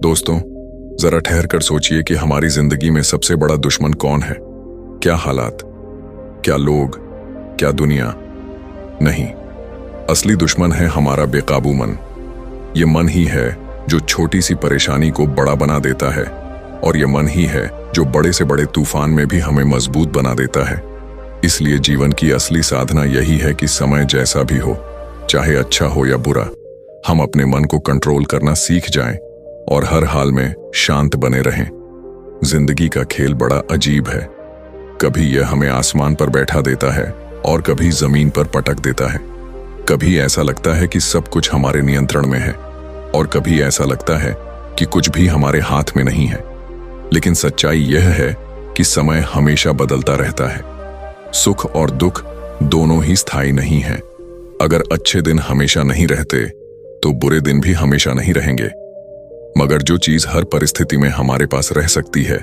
दोस्तों, जरा ठहर कर सोचिए कि हमारी जिंदगी में सबसे बड़ा दुश्मन कौन है? क्या हालात, क्या लोग, क्या दुनिया? नहीं, असली दुश्मन है हमारा बेकाबू मन। ये मन ही है जो छोटी सी परेशानी को बड़ा बना देता है, और ये मन ही है जो बड़े से बड़े तूफान में भी हमें मजबूत बना देता है। इसलिए जीवन की असली साधना यही है कि समय जैसा भी हो, चाहे अच्छा हो या बुरा, हम अपने मन को कंट्रोल करना सीख जाएं और हर हाल में शांत बने रहें। जिंदगी का खेल बड़ा अजीब है। कभी यह हमें आसमान पर बैठा देता है और कभी जमीन पर पटक देता है। कभी ऐसा लगता है कि सब कुछ हमारे नियंत्रण में है और कभी ऐसा लगता है कि कुछ भी हमारे हाथ में नहीं है। लेकिन सच्चाई यह है कि समय हमेशा बदलता रहता है। सुख और दुख दोनों ही स्थायी नहीं हैं। अगर अच्छे दिन हमेशा नहीं रहते तो बुरे दिन भी हमेशा नहीं रहेंगे। मगर जो चीज हर परिस्थिति में हमारे पास रह सकती है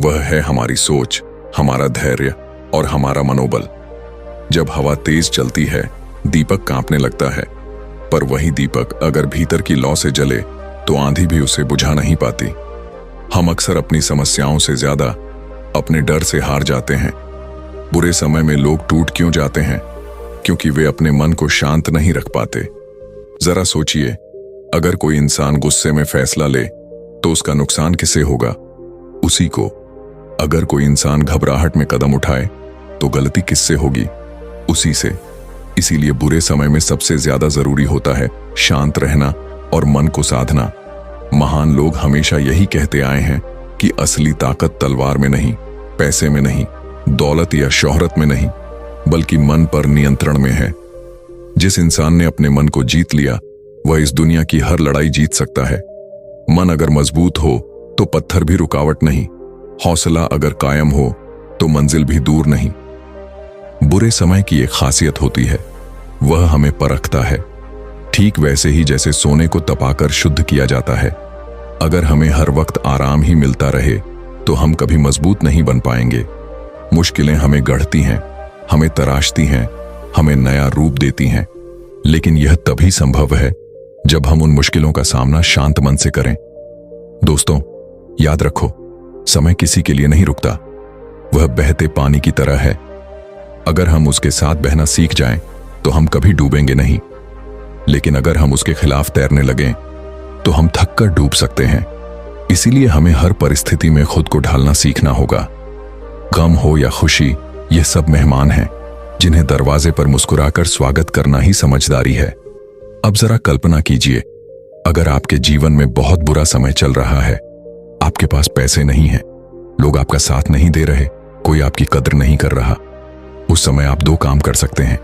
वह है हमारी सोच, हमारा धैर्य और हमारा मनोबल। जब हवा तेज चलती है, दीपक कांपने लगता है, पर वही दीपक अगर भीतर की लौ से जले तो आंधी भी उसे बुझा नहीं पाती। हम अक्सर अपनी समस्याओं से ज्यादा अपने डर से हार जाते हैं। बुरे समय में लोग टूट क्यों जाते हैं? क्योंकि वे अपने मन को शांत नहीं रख पाते। जरा सोचिए, अगर कोई इंसान गुस्से में फैसला ले तो उसका नुकसान किसे होगा? उसी को। अगर कोई इंसान घबराहट में कदम उठाए तो गलती किससे होगी? उसी से। इसीलिए बुरे समय में सबसे ज्यादा जरूरी होता है शांत रहना और मन को साधना। महान लोग हमेशा यही कहते आए हैं कि असली ताकत तलवार में नहीं, पैसे में नहीं, दौलत या शोहरत में नहीं, बल्कि मन पर नियंत्रण में है। जिस इंसान ने अपने मन को जीत लिया वह इस दुनिया की हर लड़ाई जीत सकता है। मन अगर मजबूत हो तो पत्थर भी रुकावट नहीं, हौसला अगर कायम हो तो मंजिल भी दूर नहीं। बुरे समय की एक खासियत होती है, वह हमें परखता है, ठीक वैसे ही जैसे सोने को तपाकर शुद्ध किया जाता है। अगर हमें हर वक्त आराम ही मिलता रहे तो हम कभी मजबूत नहीं बन पाएंगे। मुश्किलें हमें गढ़ती हैं, हमें तराशती हैं, हमें नया रूप देती हैं, लेकिन यह तभी संभव है जब हम उन मुश्किलों का सामना शांत मन से करें। दोस्तों, याद रखो, समय किसी के लिए नहीं रुकता। वह बहते पानी की तरह है। अगर हम उसके साथ बहना सीख जाएं तो हम कभी डूबेंगे नहीं, लेकिन अगर हम उसके खिलाफ तैरने लगें तो हम थक कर डूब सकते हैं। इसीलिए हमें हर परिस्थिति में खुद को ढालना सीखना होगा। गम हो या खुशी, ये सब मेहमान हैं जिन्हें दरवाजे पर मुस्कुराकर स्वागत करना ही समझदारी है। अब जरा कल्पना कीजिए, अगर आपके जीवन में बहुत बुरा समय चल रहा है, आपके पास पैसे नहीं हैं, लोग आपका साथ नहीं दे रहे, कोई आपकी कद्र नहीं कर रहा, उस समय आप दो काम कर सकते हैं।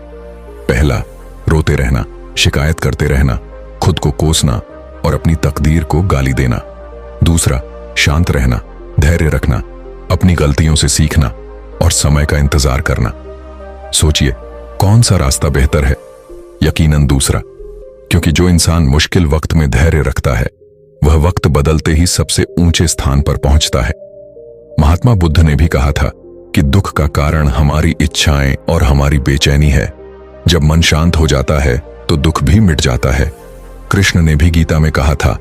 पहला, रोते रहना, शिकायत करते रहना, खुद को कोसना और अपनी तकदीर को गाली देना। दूसरा, शांत रहना, धैर्य रखना, अपनी गलतियों से सीखना और समय का इंतजार करना। सोचिए, कौन सा रास्ता बेहतर है? यकीनन दूसरा, क्योंकि जो इंसान मुश्किल वक्त में धैर्य रखता है वह वक्त बदलते ही सबसे ऊंचे स्थान पर पहुंचता है। महात्मा बुद्ध ने भी कहा था कि दुख का कारण हमारी इच्छाएं और हमारी बेचैनी है। जब मन शांत हो जाता है तो दुख भी मिट जाता है। कृष्ण ने भी गीता में कहा था,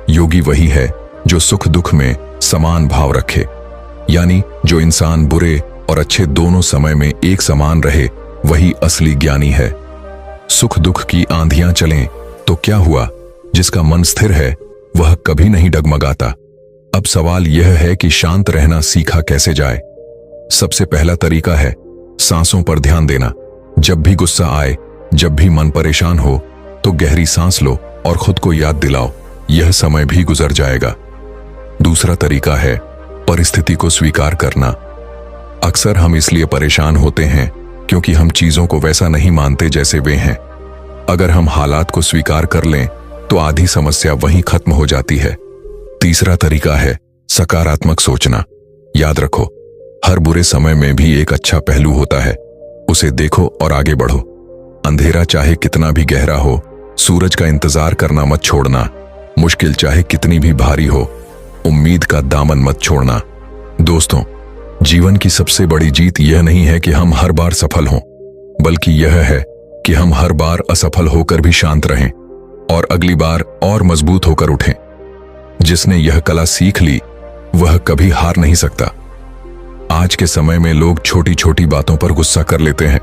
योगी वही है जो सुख दुख में समान भाव रखे। यानी जो इंसान बुरे और अच्छे दोनों समय में एक समान रहे वही असली ज्ञानी है। सुख दुख की आंधियां चलें तो क्या हुआ, जिसका मन स्थिर है वह कभी नहीं डगमगाता। अब सवाल यह है कि शांत रहना सीखा कैसे जाए। सबसे पहला तरीका है सांसों पर ध्यान देना। जब भी गुस्सा आए, जब भी मन परेशान हो तो गहरी सांस लो और खुद को याद दिलाओ, यह समय भी गुजर जाएगा। दूसरा तरीका है परिस्थिति को स्वीकार करना। अक्सर हम इसलिए परेशान होते हैं क्योंकि हम चीजों को वैसा नहीं मानते जैसे वे हैं। अगर हम हालात को स्वीकार कर लें तो आधी समस्या वहीं खत्म हो जाती है। तीसरा तरीका है सकारात्मक सोचना। याद रखो, हर बुरे समय में भी एक अच्छा पहलू होता है, उसे देखो और आगे बढ़ो। अंधेरा चाहे कितना भी गहरा हो, सूरज का इंतजार करना मत छोड़ना। मुश्किल चाहे कितनी भी भारी हो, उम्मीद का दामन मत छोड़ना। दोस्तों, जीवन की सबसे बड़ी जीत यह नहीं है कि हम हर बार सफल हों, बल्कि यह है कि हम हर बार असफल होकर भी शांत रहें और अगली बार और मजबूत होकर उठें। जिसने यह कला सीख ली वह कभी हार नहीं सकता। आज के समय में लोग छोटी छोटी बातों पर गुस्सा कर लेते हैं,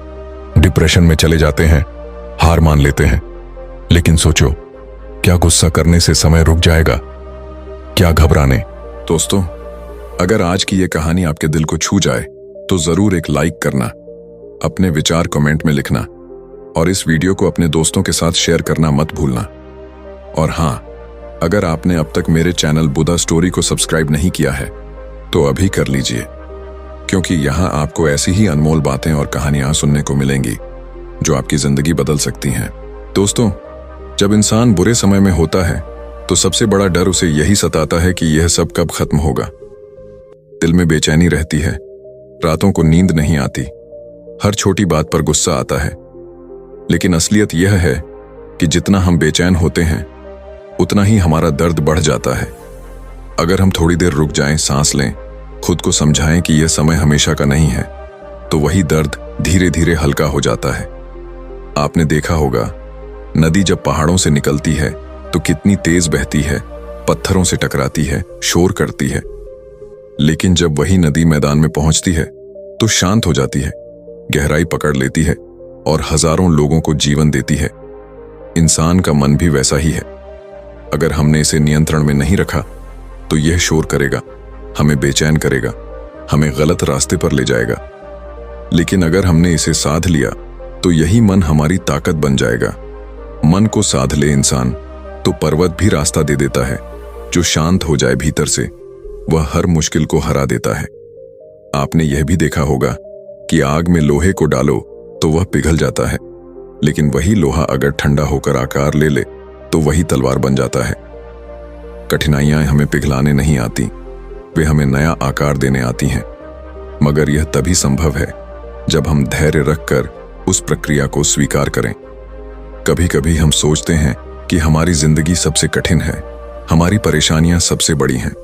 डिप्रेशन में चले जाते हैं, हार मान लेते हैं। लेकिन सोचो, क्या गुस्सा करने से समय रुक जाएगा? क्या घबराने? दोस्तों, अगर आज की यह कहानी आपके दिल को छू जाए तो जरूर एक लाइक करना, अपने विचार कमेंट में लिखना और इस वीडियो को अपने दोस्तों के साथ शेयर करना मत भूलना। और हां, अगर आपने अब तक मेरे चैनल बुदा स्टोरी को सब्सक्राइब नहीं किया है तो अभी कर लीजिए, क्योंकि यहां आपको ऐसी ही अनमोल बातें और कहानियां सुनने को मिलेंगी जो आपकी जिंदगी बदल सकती हैं। दोस्तों, जब इंसान बुरे समय में होता है तो सबसे बड़ा डर उसे यही सताता है कि यह सब कब खत्म होगा। दिल में बेचैनी रहती है, रातों को नींद नहीं आती, हर छोटी बात पर गुस्सा आता है। लेकिन असलियत यह है कि जितना हम बेचैन होते हैं उतना ही हमारा दर्द बढ़ जाता है। अगर हम थोड़ी देर रुक जाएं, सांस लें, खुद को समझाएं कि यह समय हमेशा का नहीं है, तो वही दर्द धीरे धीरे हल्का हो जाता है। आपने देखा होगा, नदी जब पहाड़ों से निकलती है तो कितनी तेज बहती है, पत्थरों से टकराती है, शोर करती है। लेकिन जब वही नदी मैदान में पहुंचती है तो शांत हो जाती है, गहराई पकड़ लेती है और हजारों लोगों को जीवन देती है। इंसान का मन भी वैसा ही है। अगर हमने इसे नियंत्रण में नहीं रखा तो यह शोर करेगा, हमें बेचैन करेगा, हमें गलत रास्ते पर ले जाएगा। लेकिन अगर हमने इसे साध लिया तो यही मन हमारी ताकत बन जाएगा। मन को साध ले इंसान तो पर्वत भी रास्ता दे देता है। जो शांत हो जाए भीतर से वह हर मुश्किल को हरा देता है। आपने यह भी देखा होगा कि आग में लोहे को डालो तो वह पिघल जाता है, लेकिन वही लोहा अगर ठंडा होकर आकार ले ले तो वही तलवार बन जाता है। कठिनाइयां हमें पिघलाने नहीं आती, वे हमें नया आकार देने आती हैं। मगर यह तभी संभव है जब हम धैर्य रखकर उस प्रक्रिया को स्वीकार करें। कभी कभी हम सोचते हैं कि हमारी जिंदगी सबसे कठिन है, हमारी परेशानियां सबसे बड़ी हैं।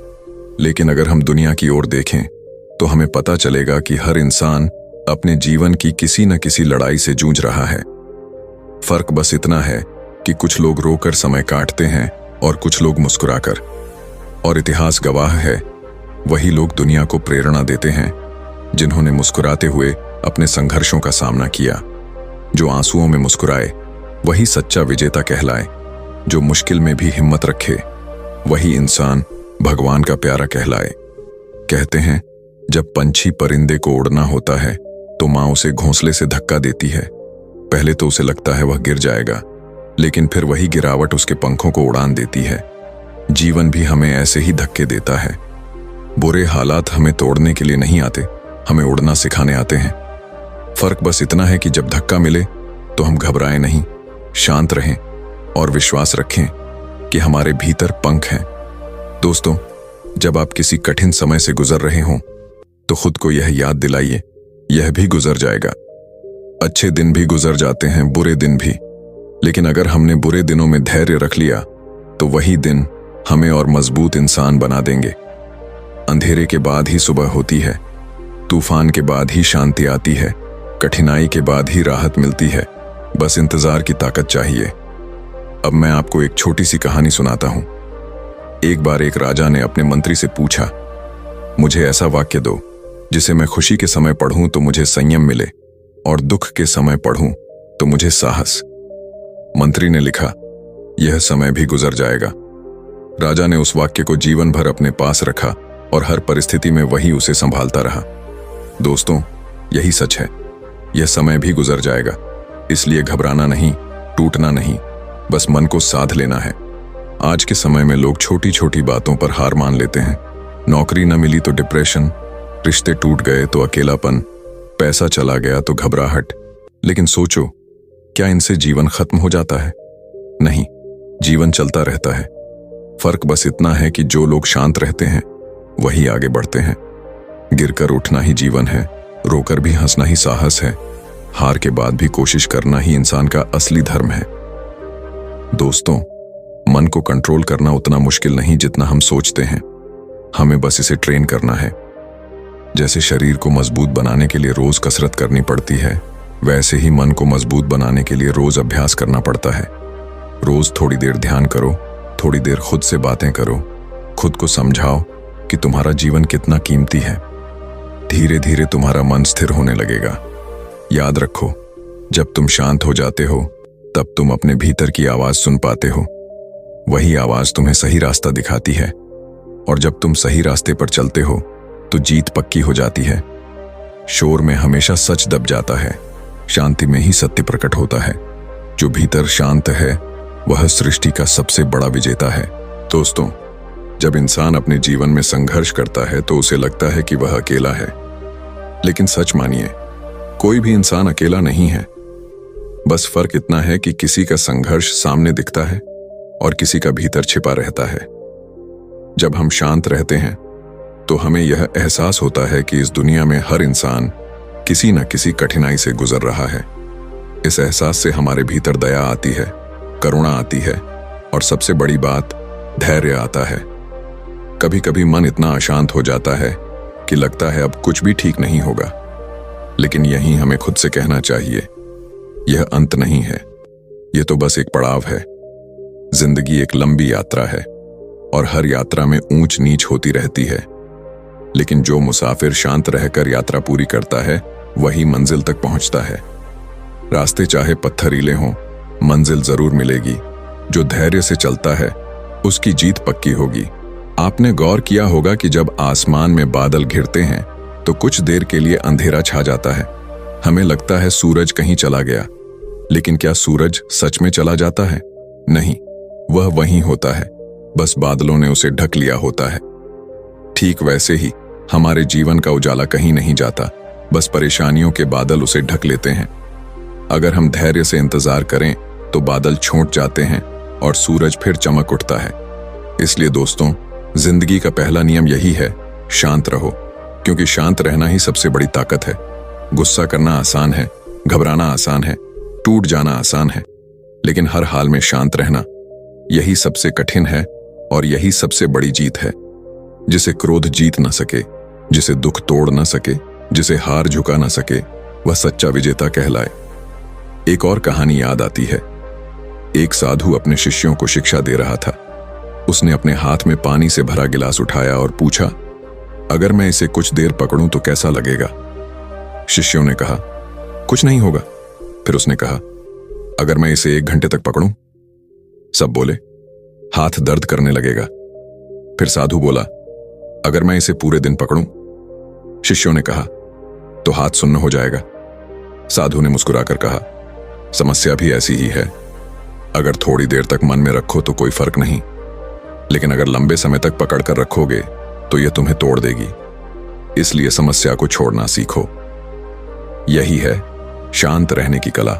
लेकिन अगर हम दुनिया की ओर देखें तो हमें पता चलेगा कि हर इंसान अपने जीवन की किसी न किसी लड़ाई से जूझ रहा है। फर्क बस इतना है कि कुछ लोग रोकर समय काटते हैं और कुछ लोग मुस्कुराकर। और इतिहास गवाह है, वही लोग दुनिया को प्रेरणा देते हैं जिन्होंने मुस्कुराते हुए अपने संघर्षों का सामना किया। जो आंसुओं में मुस्कुराए वही सच्चा विजेता कहलाए। जो मुश्किल में भी हिम्मत रखे वही इंसान भगवान का प्यारा कहलाए। कहते हैं, जब पंछी परिंदे को उड़ना होता है तो मां उसे घोंसले से धक्का देती है। पहले तो उसे लगता है वह गिर जाएगा, लेकिन फिर वही गिरावट उसके पंखों को उड़ान देती है। जीवन भी हमें ऐसे ही धक्के देता है। बुरे हालात हमें तोड़ने के लिए नहीं आते, हमें उड़ना सिखाने आते हैं। फर्क बस इतना है कि जब धक्का मिले तो हम घबराएं नहीं, शांत रहें और विश्वास रखें कि हमारे भीतर पंख हैं। दोस्तों, जब आप किसी कठिन समय से गुजर रहे हों तो खुद को यह याद दिलाइए, यह भी गुजर जाएगा। अच्छे दिन भी गुजर जाते हैं, बुरे दिन भी। लेकिन अगर हमने बुरे दिनों में धैर्य रख लिया तो वही दिन हमें और मजबूत इंसान बना देंगे। अंधेरे के बाद ही सुबह होती है, तूफान के बाद ही शांति आती है, कठिनाई के बाद ही राहत मिलती है। बस इंतजार की ताकत चाहिए। अब मैं आपको एक छोटी सी कहानी सुनाता हूं। एक बार एक राजा ने अपने मंत्री से पूछा, मुझे ऐसा वाक्य दो जिसे मैं खुशी के समय पढ़ूं तो मुझे संयम मिले और दुख के समय पढ़ूं तो मुझे साहस। मंत्री ने लिखा, यह समय भी गुजर जाएगा। राजा ने उस वाक्य को जीवन भर अपने पास रखा और हर परिस्थिति में वही उसे संभालता रहा। दोस्तों, यही सच है, यह समय भी गुजर जाएगा। इसलिए घबराना नहीं, टूटना नहीं, बस मन को साध लेना है। आज के समय में लोग छोटी छोटी बातों पर हार मान लेते हैं। नौकरी न मिली तो डिप्रेशन, रिश्ते टूट गए तो अकेलापन, पैसा चला गया तो घबराहट। लेकिन सोचो, क्या इनसे जीवन खत्म हो जाता है? नहीं, जीवन चलता रहता है। फर्क बस इतना है कि जो लोग शांत रहते हैं वही आगे बढ़ते हैं। गिरकर उठना ही जीवन है, रोकर भी हंसना ही साहस है, हार के बाद भी कोशिश करना ही इंसान का असली धर्म है। दोस्तों, मन को कंट्रोल करना उतना मुश्किल नहीं जितना हम सोचते हैं। हमें बस इसे ट्रेन करना है। जैसे शरीर को मजबूत बनाने के लिए रोज कसरत करनी पड़ती है, वैसे ही मन को मजबूत बनाने के लिए रोज अभ्यास करना पड़ता है। रोज थोड़ी देर ध्यान करो, थोड़ी देर खुद से बातें करो, खुद को समझाओ कि तुम्हारा जीवन कितना कीमती है। धीरे धीरे तुम्हारा मन स्थिर होने लगेगा। याद रखो, जब तुम शांत हो जाते हो तब तुम अपने भीतर की आवाज सुन पाते हो। वही आवाज तुम्हें सही रास्ता दिखाती है, और जब तुम सही रास्ते पर चलते हो तो जीत पक्की हो जाती है। शोर में हमेशा सच दब जाता है, शांति में ही सत्य प्रकट होता है। जो भीतर शांत है वह सृष्टि का सबसे बड़ा विजेता है। दोस्तों, जब इंसान अपने जीवन में संघर्ष करता है तो उसे लगता है कि वह अकेला है, लेकिन सच मानिए, कोई भी इंसान अकेला नहीं है। बस फर्क इतना है कि किसी का संघर्ष सामने दिखता है और किसी का भीतर छिपा रहता है। जब हम शांत रहते हैं तो हमें यह एहसास होता है कि इस दुनिया में हर इंसान किसी न किसी कठिनाई से गुजर रहा है। इस एहसास से हमारे भीतर दया आती है, करुणा आती है, और सबसे बड़ी बात, धैर्य आता है। कभी कभी मन इतना अशांत हो जाता है कि लगता है अब कुछ भी ठीक नहीं होगा, लेकिन यही हमें खुद से कहना चाहिए, यह अंत नहीं है, यह तो बस एक पड़ाव है। जिंदगी एक लंबी यात्रा है और हर यात्रा में ऊंच नीच होती रहती है, लेकिन जो मुसाफिर शांत रहकर यात्रा पूरी करता है वही मंजिल तक पहुंचता है। रास्ते चाहे पत्थरीले हों, मंजिल जरूर मिलेगी। जो धैर्य से चलता है उसकी जीत पक्की होगी। आपने गौर किया होगा कि जब आसमान में बादल घिरते हैं तो कुछ देर के लिए अंधेरा छा जाता है। हमें लगता है सूरज कहीं चला गया, लेकिन क्या सूरज सच में चला जाता है? नहीं, वह वहीं होता है, बस बादलों ने उसे ढक लिया होता है। ठीक वैसे ही हमारे जीवन का उजाला कहीं नहीं जाता, बस परेशानियों के बादल उसे ढक लेते हैं। अगर हम धैर्य से इंतजार करें तो बादल छोंट जाते हैं और सूरज फिर चमक उठता है। इसलिए दोस्तों, जिंदगी का पहला नियम यही है, शांत रहो, क्योंकि शांत रहना ही सबसे बड़ी ताकत है। गुस्सा करना आसान है, घबराना आसान है, टूट जाना आसान है, लेकिन हर हाल में शांत रहना, यही सबसे कठिन है और यही सबसे बड़ी जीत है। जिसे क्रोध जीत न सके, जिसे दुख तोड़ न सके, जिसे हार झुका न सके, वह सच्चा विजेता कहलाए। एक और कहानी याद आती है। एक साधु अपने शिष्यों को शिक्षा दे रहा था। उसने अपने हाथ में पानी से भरा गिलास उठाया और पूछा, अगर मैं इसे कुछ देर पकड़ूं तो कैसा लगेगा? शिष्यों ने कहा, कुछ नहीं होगा। फिर उसने कहा, अगर मैं इसे 1 घंटे तक पकड़ूं? सब बोले, हाथ दर्द करने लगेगा। फिर साधु बोला, अगर मैं इसे पूरे दिन पकड़ूं? शिष्यों ने कहा, तो हाथ सुन्न हो जाएगा। साधु ने मुस्कुराकर कहा, समस्या भी ऐसी ही है। अगर थोड़ी देर तक मन में रखो तो कोई फर्क नहीं, लेकिन अगर लंबे समय तक पकड़कर रखोगे तो यह तुम्हें तोड़ देगी। इसलिए समस्या को छोड़ना सीखो। यही है शांत रहने की कला।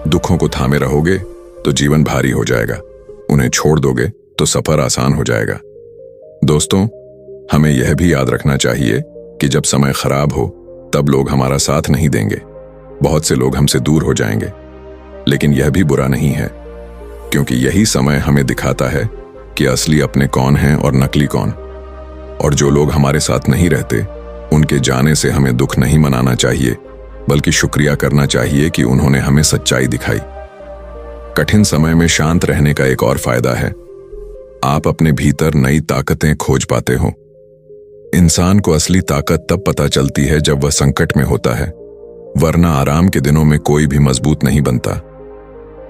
दुखों को थामे रहोगे तो जीवन भारी हो जाएगा, उन्हें छोड़ दोगे तो सफर आसान हो जाएगा। दोस्तों, हमें यह भी याद रखना चाहिए कि जब समय खराब हो तब लोग हमारा साथ नहीं देंगे। बहुत से लोग हमसे दूर हो जाएंगे, लेकिन यह भी बुरा नहीं है, क्योंकि यही समय हमें दिखाता है कि असली अपने कौन हैं और नकली कौन। और जो लोग हमारे साथ नहीं रहते, उनके जाने से हमें दुख नहीं मनाना चाहिए, बल्कि शुक्रिया करना चाहिए कि उन्होंने हमें सच्चाई दिखाई। कठिन समय में शांत रहने का एक और फायदा है, आप अपने भीतर नई ताकतें खोज पाते हो। इंसान को असली ताकत तब पता चलती है जब वह संकट में होता है, वरना आराम के दिनों में कोई भी मजबूत नहीं बनता।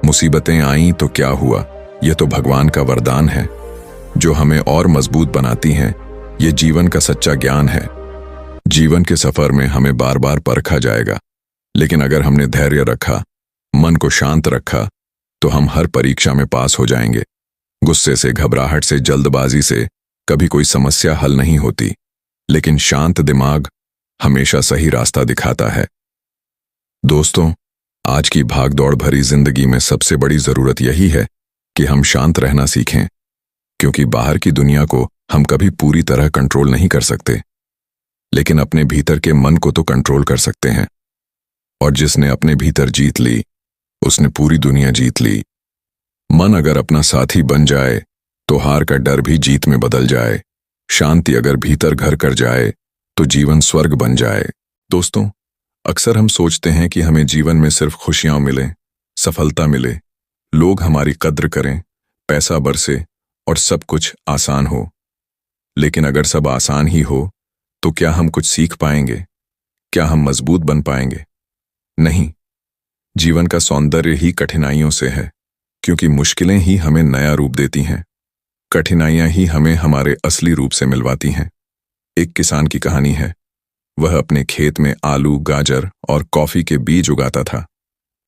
मुसीबतें आईं तो क्या हुआ, यह तो भगवान का वरदान है जो हमें और मजबूत बनाती हैं। यह जीवन का सच्चा ज्ञान है। जीवन के सफर में हमें बार बार परखा जाएगा, लेकिन अगर हमने धैर्य रखा, मन को शांत रखा, तो हम हर परीक्षा में पास हो जाएंगे। गुस्से से, घबराहट से, जल्दबाजी से कभी कोई समस्या हल नहीं होती, लेकिन शांत दिमाग हमेशा सही रास्ता दिखाता है। दोस्तों, आज की भागदौड़ भरी जिंदगी में सबसे बड़ी जरूरत यही है कि हम शांत रहना सीखें, क्योंकि बाहर की दुनिया को हम कभी पूरी तरह कंट्रोल नहीं कर सकते, लेकिन अपने भीतर के मन को तो कंट्रोल कर सकते हैं। और जिसने अपने भीतर जीत ली, उसने पूरी दुनिया जीत ली। मन अगर अपना साथी बन जाए तो हार का डर भी जीत में बदल जाए। शांति अगर भीतर घर कर जाए तो जीवन स्वर्ग बन जाए। दोस्तों, अक्सर हम सोचते हैं कि हमें जीवन में सिर्फ खुशियां मिलें, सफलता मिले, लोग हमारी कद्र करें, पैसा बरसे और सब कुछ आसान हो। लेकिन अगर सब आसान ही हो तो क्या हम कुछ सीख पाएंगे? क्या हम मजबूत बन पाएंगे? नहीं। जीवन का सौंदर्य ही कठिनाइयों से है, क्योंकि मुश्किलें ही हमें नया रूप देती हैं। कठिनाइयां ही हमें हमारे असली रूप से मिलवाती हैं। एक किसान की कहानी है। वह अपने खेत में आलू, गाजर और कॉफी के बीज उगाता था।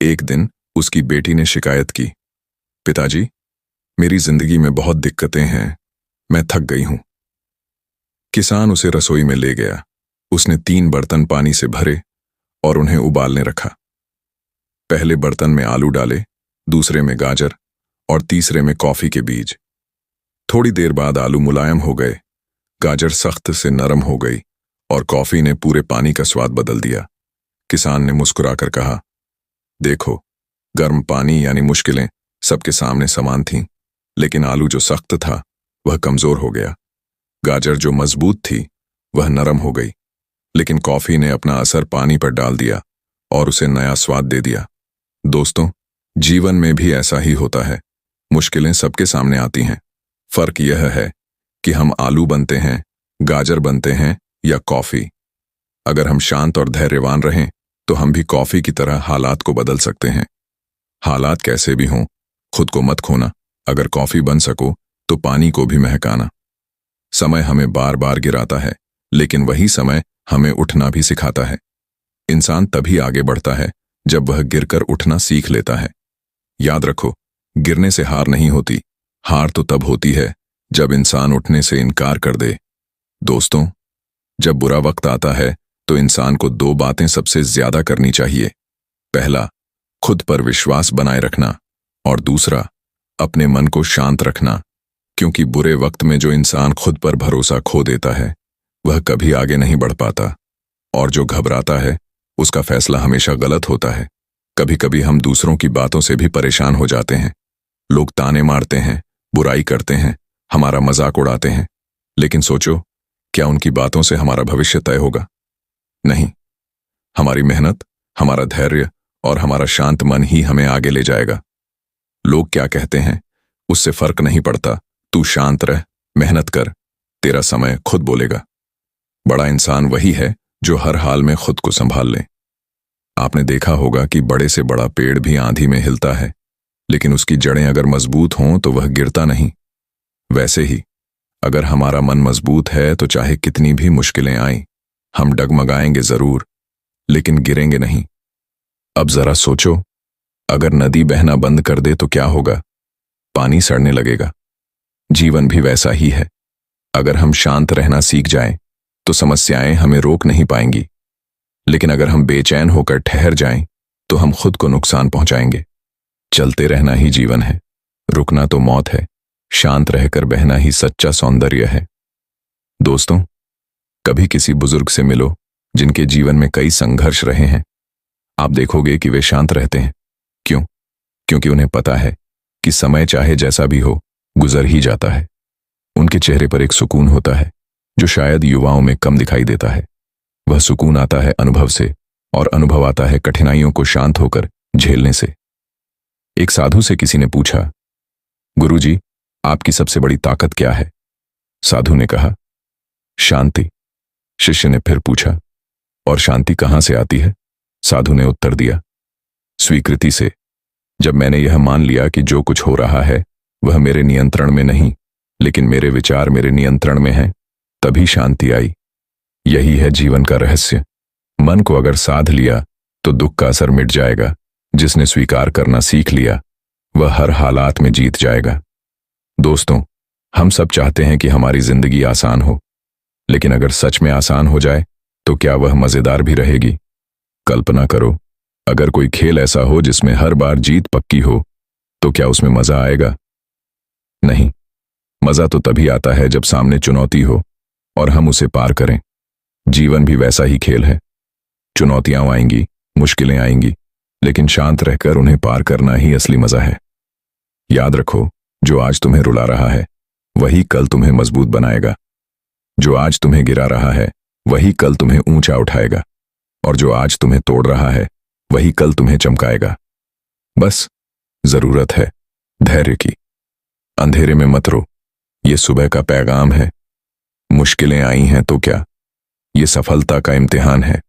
एक दिन उसकी बेटी ने शिकायत की, पिताजी, मेरी जिंदगी में बहुत दिक्कतें हैं, मैं थक गई हूं। किसान उसे रसोई में ले गया। उसने 3 बर्तन पानी से भरे और उन्हें उबालने रखा। पहले बर्तन में आलू डाले, दूसरे में गाजर और तीसरे में कॉफी के बीज। थोड़ी देर बाद आलू मुलायम हो गए, गाजर सख्त से नरम हो गई और कॉफी ने पूरे पानी का स्वाद बदल दिया। किसान ने मुस्कुराकर कहा, देखो, गर्म पानी यानी मुश्किलें सबके सामने समान थीं, लेकिन आलू जो सख्त था वह कमजोर हो गया। गाजर जो मजबूत थी वह नरम हो गई, लेकिन कॉफी ने अपना असर पानी पर डाल दिया और उसे नया स्वाद दे दिया। दोस्तों, जीवन में भी ऐसा ही होता है। मुश्किलें सबके सामने आती हैं। फर्क यह है कि हम आलू बनते हैं, गाजर बनते हैं या कॉफी। अगर हम शांत और धैर्यवान रहें तो हम भी कॉफी की तरह हालात को बदल सकते हैं। हालात कैसे भी हों, खुद को मत खोना। अगर कॉफी बन सको तो पानी को भी महकाना। समय हमें बार बार गिराता है, लेकिन वही समय हमें उठना भी सिखाता है। इंसान तभी आगे बढ़ता है जब वह गिरकर उठना सीख लेता है। याद रखो, गिरने से हार नहीं होती, हार तो तब होती है जब इंसान उठने से इनकार कर दे। दोस्तों, जब बुरा वक्त आता है तो इंसान को 2 बातें सबसे ज्यादा करनी चाहिए। पहला, खुद पर विश्वास बनाए रखना, और दूसरा, अपने मन को शांत रखना, क्योंकि बुरे वक्त में जो इंसान खुद पर भरोसा खो देता है वह कभी आगे नहीं बढ़ पाता, और जो घबराता है उसका फैसला हमेशा गलत होता है। कभी कभी हम दूसरों की बातों से भी परेशान हो जाते हैं। लोग ताने मारते हैं, बुराई करते हैं, हमारा मजाक उड़ाते हैं, लेकिन सोचो, क्या उनकी बातों से हमारा भविष्य तय होगा? नहीं। हमारी मेहनत, हमारा धैर्य और हमारा शांत मन ही हमें आगे ले जाएगा। लोग क्या कहते हैं उससे फर्क नहीं पड़ता। तू शांत रह, मेहनत कर, तेरा समय खुद बोलेगा। बड़ा इंसान वही है जो हर हाल में खुद को संभाल ले। आपने देखा होगा कि बड़े से बड़ा पेड़ भी आंधी में हिलता है, लेकिन उसकी जड़ें अगर मजबूत हों तो वह गिरता नहीं। वैसे ही अगर हमारा मन मजबूत है तो चाहे कितनी भी मुश्किलें आएं, हम डगमगाएंगे जरूर, लेकिन गिरेंगे नहीं। अब जरा सोचो, अगर नदी बहना बंद कर दे तो क्या होगा? पानी सड़ने लगेगा। जीवन भी वैसा ही है। अगर हम शांत रहना सीख जाएं तो समस्याएं हमें रोक नहीं पाएंगी, लेकिन अगर हम बेचैन होकर ठहर जाएं तो हम खुद को नुकसान पहुंचाएंगे। चलते रहना ही जीवन है, रुकना तो मौत है, शांत रहकर बहना ही सच्चा सौंदर्य है। दोस्तों, कभी किसी बुजुर्ग से मिलो जिनके जीवन में कई संघर्ष रहे हैं। आप देखोगे कि वे शांत रहते हैं। क्यों? क्योंकि उन्हें पता है कि समय चाहे जैसा भी हो, गुजर ही जाता है। उनके चेहरे पर एक सुकून होता है जो शायद युवाओं में कम दिखाई देता है। वह सुकून आता है अनुभव से, और अनुभव आता है कठिनाइयों को शांत होकर झेलने से। एक साधु से किसी ने पूछा, गुरुजी, आपकी सबसे बड़ी ताकत क्या है? साधु ने कहा, शांति। शिष्य ने फिर पूछा, और शांति कहां से आती है? साधु ने उत्तर दिया, स्वीकृति से। जब मैंने यह मान लिया कि जो कुछ हो रहा है वह मेरे नियंत्रण में नहीं, लेकिन मेरे विचार मेरे नियंत्रण में हैं, तभी शांति आई। यही है जीवन का रहस्य। मन को अगर साध लिया तो दुख का असर मिट जाएगा। जिसने स्वीकार करना सीख लिया वह हर हालात में जीत जाएगा। दोस्तों, हम सब चाहते हैं कि हमारी जिंदगी आसान हो, लेकिन अगर सच में आसान हो जाए तो क्या वह मजेदार भी रहेगी? कल्पना करो, अगर कोई खेल ऐसा हो जिसमें हर बार जीत पक्की हो, तो क्या उसमें मजा आएगा? नहीं। मजा तो तभी आता है जब सामने चुनौती हो और हम उसे पार करें। जीवन भी वैसा ही खेल है। चुनौतियां आएंगी, मुश्किलें आएंगी, लेकिन शांत रहकर उन्हें पार करना ही असली मजा है। याद रखो, जो आज तुम्हें रुला रहा है वही कल तुम्हें मजबूत बनाएगा। जो आज तुम्हें गिरा रहा है वही कल तुम्हें ऊंचा उठाएगा, और जो आज तुम्हें तोड़ रहा है वही कल तुम्हें चमकाएगा। बस जरूरत है धैर्य की। अंधेरे में मत रो, ये सुबह का पैगाम है। मुश्किलें आई हैं तो क्या, ये सफलता का इम्तिहान है।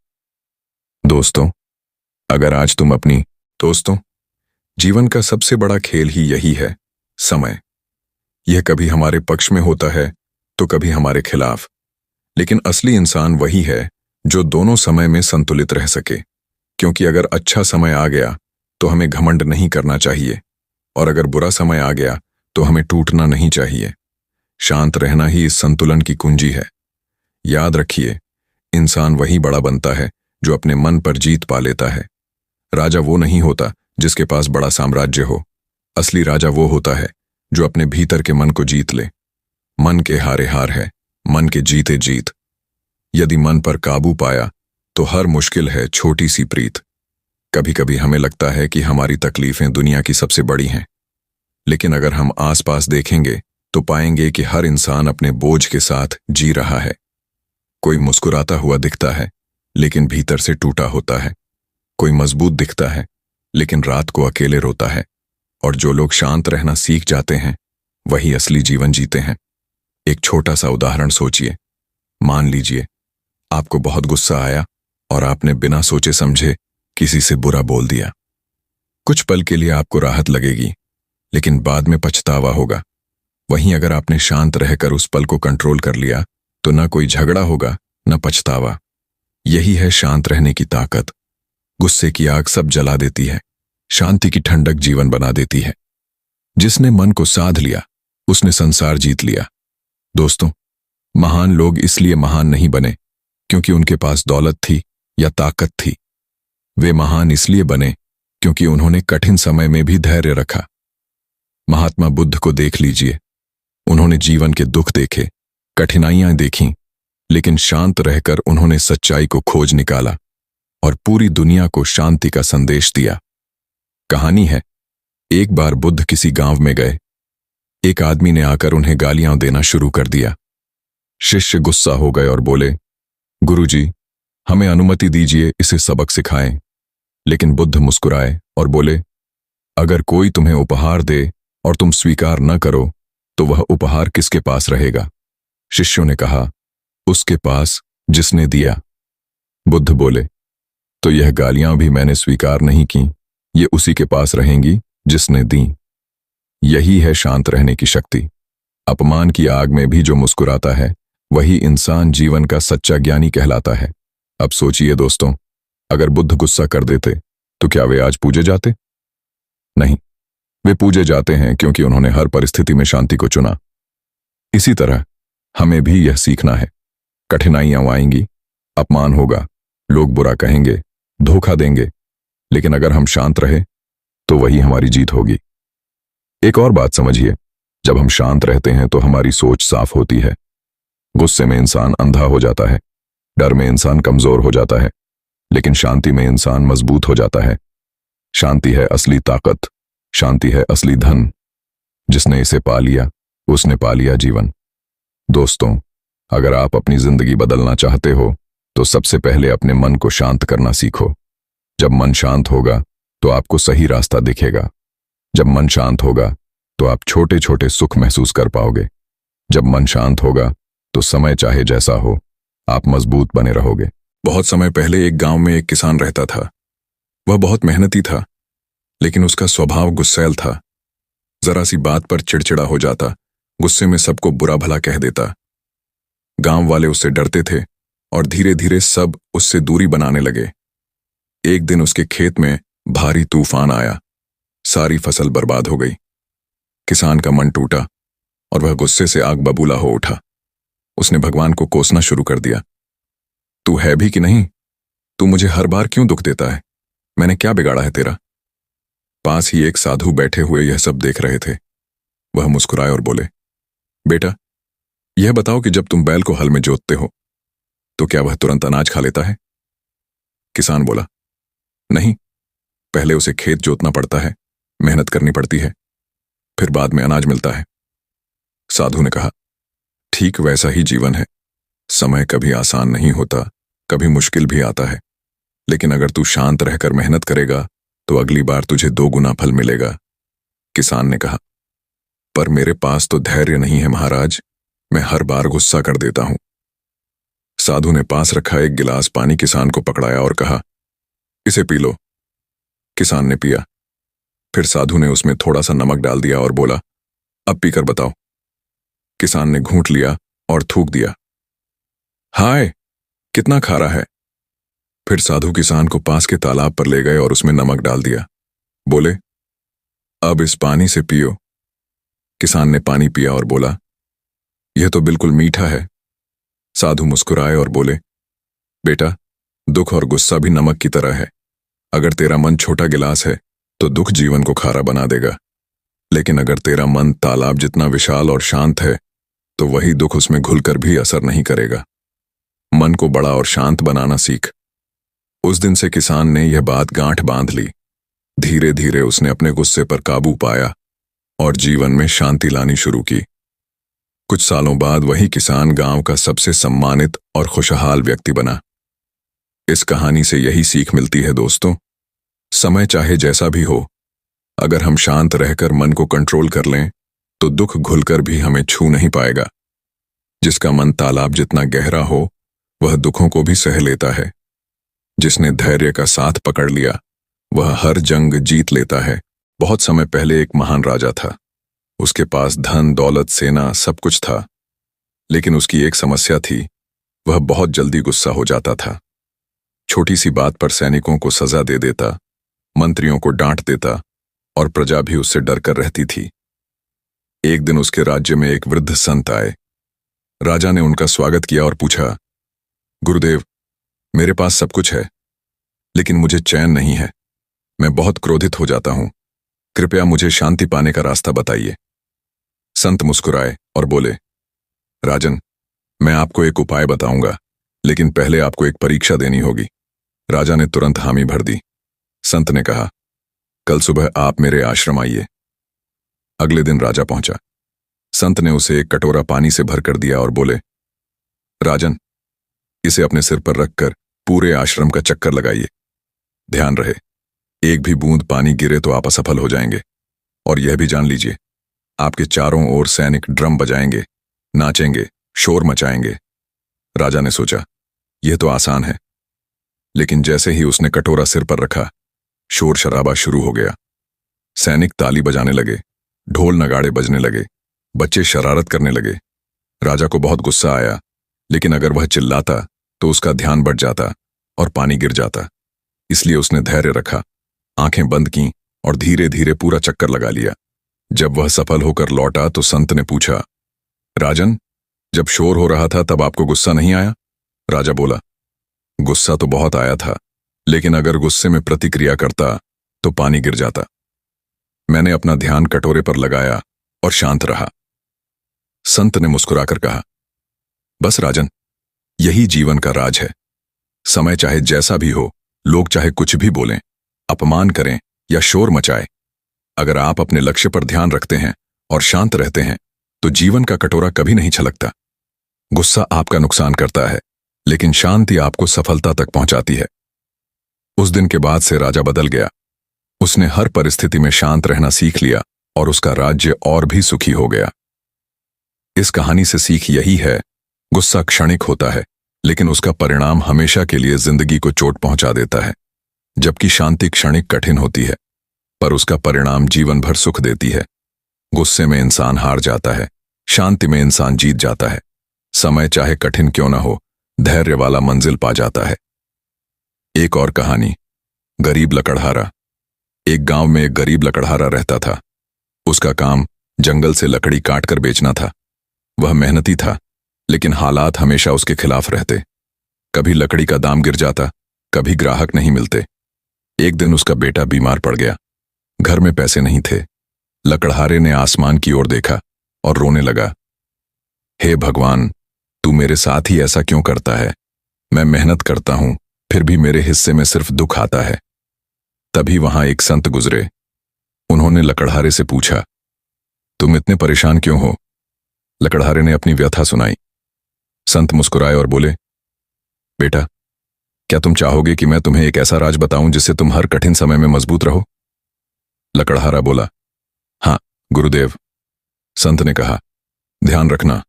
दोस्तों, अगर आज तुम अपनी दोस्तों जीवन का सबसे बड़ा खेल ही यही है, समय। यह कभी हमारे पक्ष में होता है तो कभी हमारे खिलाफ, लेकिन असली इंसान वही है जो दोनों समय में संतुलित रह सके। क्योंकि अगर अच्छा समय आ गया तो हमें घमंड नहीं करना चाहिए, और अगर बुरा समय आ गया तो हमें टूटना नहीं चाहिए। शांत रहना ही इस संतुलन की कुंजी है। याद रखिए, इंसान वही बड़ा बनता है जो अपने मन पर जीत पा लेता है। राजा वो नहीं होता जिसके पास बड़ा साम्राज्य हो। असली राजा वो होता है जो अपने भीतर के मन को जीत ले। मन के हारे हार है, मन के जीते जीत। यदि मन पर काबू पाया तो हर मुश्किल है छोटी सी प्रीत। कभी कभी हमें लगता है कि हमारी तकलीफें दुनिया की सबसे बड़ी हैं, लेकिन अगर हम आसपास देखेंगे तो पाएंगे कि हर इंसान अपने बोझ के साथ जी रहा है। कोई मुस्कुराता हुआ दिखता है लेकिन भीतर से टूटा होता है। कोई मजबूत दिखता है लेकिन रात को अकेले रोता है। और जो लोग शांत रहना सीख जाते हैं वही असली जीवन जीते हैं। एक छोटा सा उदाहरण सोचिए। मान लीजिए आपको बहुत गुस्सा आया और आपने बिना सोचे समझे किसी से बुरा बोल दिया। कुछ पल के लिए आपको राहत लगेगी, लेकिन बाद में पछतावा होगा। वहीं अगर आपने शांत रहकर उस पल को कंट्रोल कर लिया तो न कोई झगड़ा होगा न पछतावा। यही है शांत रहने की ताकत। गुस्से की आग सब जला देती है, शांति की ठंडक जीवन बना देती है। जिसने मन को साध लिया उसने संसार जीत लिया। दोस्तों, महान लोग इसलिए महान नहीं बने क्योंकि उनके पास दौलत थी या ताकत थी। वे महान इसलिए बने क्योंकि उन्होंने कठिन समय में भी धैर्य रखा। महात्मा बुद्ध को देख लीजिए। उन्होंने जीवन के दुख देखे, कठिनाइयां देखीं, लेकिन शांत रहकर उन्होंने सच्चाई को खोज निकाला और पूरी दुनिया को शांति का संदेश दिया। कहानी है, एक बार बुद्ध किसी गांव में गए। एक आदमी ने आकर उन्हें गालियां देना शुरू कर दिया। शिष्य गुस्सा हो गए और बोले, गुरुजी, हमें अनुमति दीजिए इसे सबक सिखाएं। लेकिन बुद्ध मुस्कुराए और बोले, अगर कोई तुम्हें उपहार दे और तुम स्वीकार न करो तो वह उपहार किसके पास रहेगा? शिष्यों ने कहा, उसके पास जिसने दिया। बुद्ध बोले, तो यह गालियां भी मैंने स्वीकार नहीं की, ये उसी के पास रहेंगी जिसने दी। यही है शांत रहने की शक्ति। अपमान की आग में भी जो मुस्कुराता है वही इंसान जीवन का सच्चा ज्ञानी कहलाता है। अब सोचिए दोस्तों, अगर बुद्ध गुस्सा कर देते तो क्या वे आज पूजे जाते? नहीं, वे पूजे जाते हैं क्योंकि उन्होंने हर परिस्थिति में शांति को चुना। इसी तरह हमें भी यह सीखना है। कठिनाइयां आएंगी, अपमान होगा, लोग बुरा कहेंगे, धोखा देंगे, लेकिन अगर हम शांत रहे तो वही हमारी जीत होगी। एक और बात समझिए, जब हम शांत रहते हैं तो हमारी सोच साफ होती है। गुस्से में इंसान अंधा हो जाता है, डर में इंसान कमजोर हो जाता है, लेकिन शांति में इंसान मजबूत हो जाता है। शांति है असली ताकत, शांति है असली धन। जिसने इसे पा लिया उसने पा लिया जीवन। दोस्तों, अगर आप अपनी जिंदगी बदलना चाहते हो तो सबसे पहले अपने मन को शांत करना सीखो। जब मन शांत होगा तो आपको सही रास्ता दिखेगा। जब मन शांत होगा तो आप छोटे छोटे सुख महसूस कर पाओगे। जब मन शांत होगा तो समय चाहे जैसा हो, आप मजबूत बने रहोगे। बहुत समय पहले एक गांव में एक किसान रहता था। वह बहुत मेहनती था, लेकिन उसका स्वभाव गुस्सैल था। जरा सी बात पर चिड़चिड़ा हो जाता, गुस्से में सबको बुरा भला कह देता। गांव वाले उससे डरते थे और धीरे धीरे सब उससे दूरी बनाने लगे। एक दिन उसके खेत में भारी तूफान आया, सारी फसल बर्बाद हो गई। किसान का मन टूटा और वह गुस्से से आग बबूला हो उठा। उसने भगवान को कोसना शुरू कर दिया, तू है भी कि नहीं? तू मुझे हर बार क्यों दुख देता है? मैंने क्या बिगाड़ा है तेरा? पास ही एक साधु बैठे हुए यह सब देख रहे थे। वह मुस्कुराए और बोले, बेटा, यह बताओ कि जब तुम बैल को हल में जोतते हो तो क्या वह तुरंत अनाज खा लेता है? किसान बोला, नहीं, पहले उसे खेत जोतना पड़ता है, मेहनत करनी पड़ती है, फिर बाद में अनाज मिलता है। साधु ने कहा, ठीक वैसा ही जीवन है। समय कभी आसान नहीं होता, कभी मुश्किल भी आता है, लेकिन अगर तू शांत रहकर मेहनत करेगा तो अगली बार तुझे 2 गुना फल मिलेगा। किसान ने कहा, पर मेरे पास तो धैर्य नहीं है महाराज। मैं हर बार गुस्सा कर देता हूं। साधु ने पास रखा एक गिलास पानी किसान को पकड़ाया और कहा, इसे पी लो। किसान ने पिया। फिर साधु ने उसमें थोड़ा सा नमक डाल दिया और बोला, अब पीकर बताओ। किसान ने घूंट लिया और थूक दिया। हाय, कितना खारा है। फिर साधु किसान को पास के तालाब पर ले गए और उसमें नमक डाल दिया। बोले, अब इस पानी से पियो। किसान ने पानी पिया और बोला, यह तो बिल्कुल मीठा है। साधु मुस्कुराए और बोले, बेटा, दुख और गुस्सा भी नमक की तरह है। अगर तेरा मन छोटा गिलास है तो दुख जीवन को खारा बना देगा, लेकिन अगर तेरा मन तालाब जितना विशाल और शांत है तो वही दुख उसमें घुलकर भी असर नहीं करेगा। मन को बड़ा और शांत बनाना सीख। उस दिन से किसान ने यह बात गांठ बांध ली। धीरे धीरे उसने अपने गुस्से पर काबू पाया और जीवन में शांति लानी शुरू की। कुछ सालों बाद वही किसान गांव का सबसे सम्मानित और खुशहाल व्यक्ति बना। इस कहानी से यही सीख मिलती है दोस्तों, समय चाहे जैसा भी हो, अगर हम शांत रहकर मन को कंट्रोल कर लें तो दुख घुलकर भी हमें छू नहीं पाएगा। जिसका मन तालाब जितना गहरा हो वह दुखों को भी सह लेता है। जिसने धैर्य का साथ पकड़ लिया वह हर जंग जीत लेता है। बहुत समय पहले एक महान राजा था। उसके पास धन, दौलत, सेना सब कुछ था, लेकिन उसकी एक समस्या थी, वह बहुत जल्दी गुस्सा हो जाता था। छोटी सी बात पर सैनिकों को सजा दे देता, मंत्रियों को डांट देता और प्रजा भी उससे डरकर रहती थी। एक दिन उसके राज्य में एक वृद्ध संत आए। राजा ने उनका स्वागत किया और पूछा, गुरुदेव, मेरे पास सब कुछ है, लेकिन मुझे चैन नहीं है। मैं बहुत क्रोधित हो जाता हूं। कृपया मुझे शांति पाने का रास्ता बताइए। संत मुस्कुराए और बोले, राजन, मैं आपको एक उपाय बताऊंगा, लेकिन पहले आपको एक परीक्षा देनी होगी। राजा ने तुरंत हामी भर दी। संत ने कहा, कल सुबह आप मेरे आश्रम आइए। अगले दिन राजा पहुंचा। संत ने उसे एक कटोरा पानी से भरकर दिया और बोले, राजन, इसे अपने सिर पर रखकर पूरे आश्रम का चक्कर लगाइए। ध्यान रहे, एक भी बूंद पानी गिरे तो आप असफल हो जाएंगे। और यह भी जान लीजिए, आपके चारों ओर सैनिक ड्रम बजाएंगे, नाचेंगे, शोर मचाएंगे। राजा ने सोचा, यह तो आसान है, लेकिन जैसे ही उसने कटोरा सिर पर रखा, शोर शराबा शुरू हो गया। सैनिक ताली बजाने लगे, ढोल नगाड़े बजने लगे, बच्चे शरारत करने लगे। राजा को बहुत गुस्सा आया, लेकिन अगर वह चिल्लाता तो उसका ध्यान बढ़ जाता और पानी गिर जाता। इसलिए उसने धैर्य रखा, आंखें बंद कीं और धीरे धीरे पूरा चक्कर लगा लिया। जब वह सफल होकर लौटा तो संत ने पूछा, राजन, जब शोर हो रहा था तब आपको गुस्सा नहीं आया? राजा बोला, गुस्सा तो बहुत आया था, लेकिन अगर गुस्से में प्रतिक्रिया करता तो पानी गिर जाता। मैंने अपना ध्यान कटोरे पर लगाया और शांत रहा। संत ने मुस्कुराकर कहा, बस राजन, यही जीवन का राज है। समय चाहे जैसा भी हो, लोग चाहे कुछ भी बोलें, अपमान करें या शोर मचाए, अगर आप अपने लक्ष्य पर ध्यान रखते हैं और शांत रहते हैं तो जीवन का कटोरा कभी नहीं छलकता। गुस्सा आपका नुकसान करता है, लेकिन शांति आपको सफलता तक पहुंचाती है। उस दिन के बाद से राजा बदल गया। उसने हर परिस्थिति में शांत रहना सीख लिया और उसका राज्य और भी सुखी हो गया। इस कहानी से सीख यही है, गुस्सा क्षणिक होता है, लेकिन उसका परिणाम हमेशा के लिए जिंदगी को चोट पहुंचा देता है। जबकि शांति क्षणिक कठिन होती है, पर उसका परिणाम जीवन भर सुख देती है। गुस्से में इंसान हार जाता है, शांति में इंसान जीत जाता है। समय चाहे कठिन क्यों न हो, धैर्य वाला मंजिल पा जाता है। एक और कहानी, गरीब लकड़हारा। एक गांव में एक गरीब लकड़हारा रहता था। उसका काम जंगल से लकड़ी काटकर बेचना था। वह मेहनती था, लेकिन हालात हमेशा उसके खिलाफ रहते। कभी लकड़ी का दाम गिर जाता, कभी ग्राहक नहीं मिलते। एक दिन उसका बेटा बीमार पड़ गया। घर में पैसे नहीं थे। लकड़हारे ने आसमान की ओर देखा और रोने लगा, हे भगवान, तू मेरे साथ ही ऐसा क्यों करता है? मैं मेहनत करता हूं, फिर भी मेरे हिस्से में सिर्फ दुख आता है। तभी वहां एक संत गुजरे। उन्होंने लकड़हारे से पूछा, तुम इतने परेशान क्यों हो? लकड़हारे ने अपनी व्यथा सुनाई। संत मुस्कुराए और बोले, बेटा, क्या तुम चाहोगे कि मैं तुम्हें एक ऐसा राज बताऊं जिससे तुम हर कठिन समय में मजबूत रहो? लकड़हारा बोला, हाँ गुरुदेव। संत ने कहा, ध्यान रखना,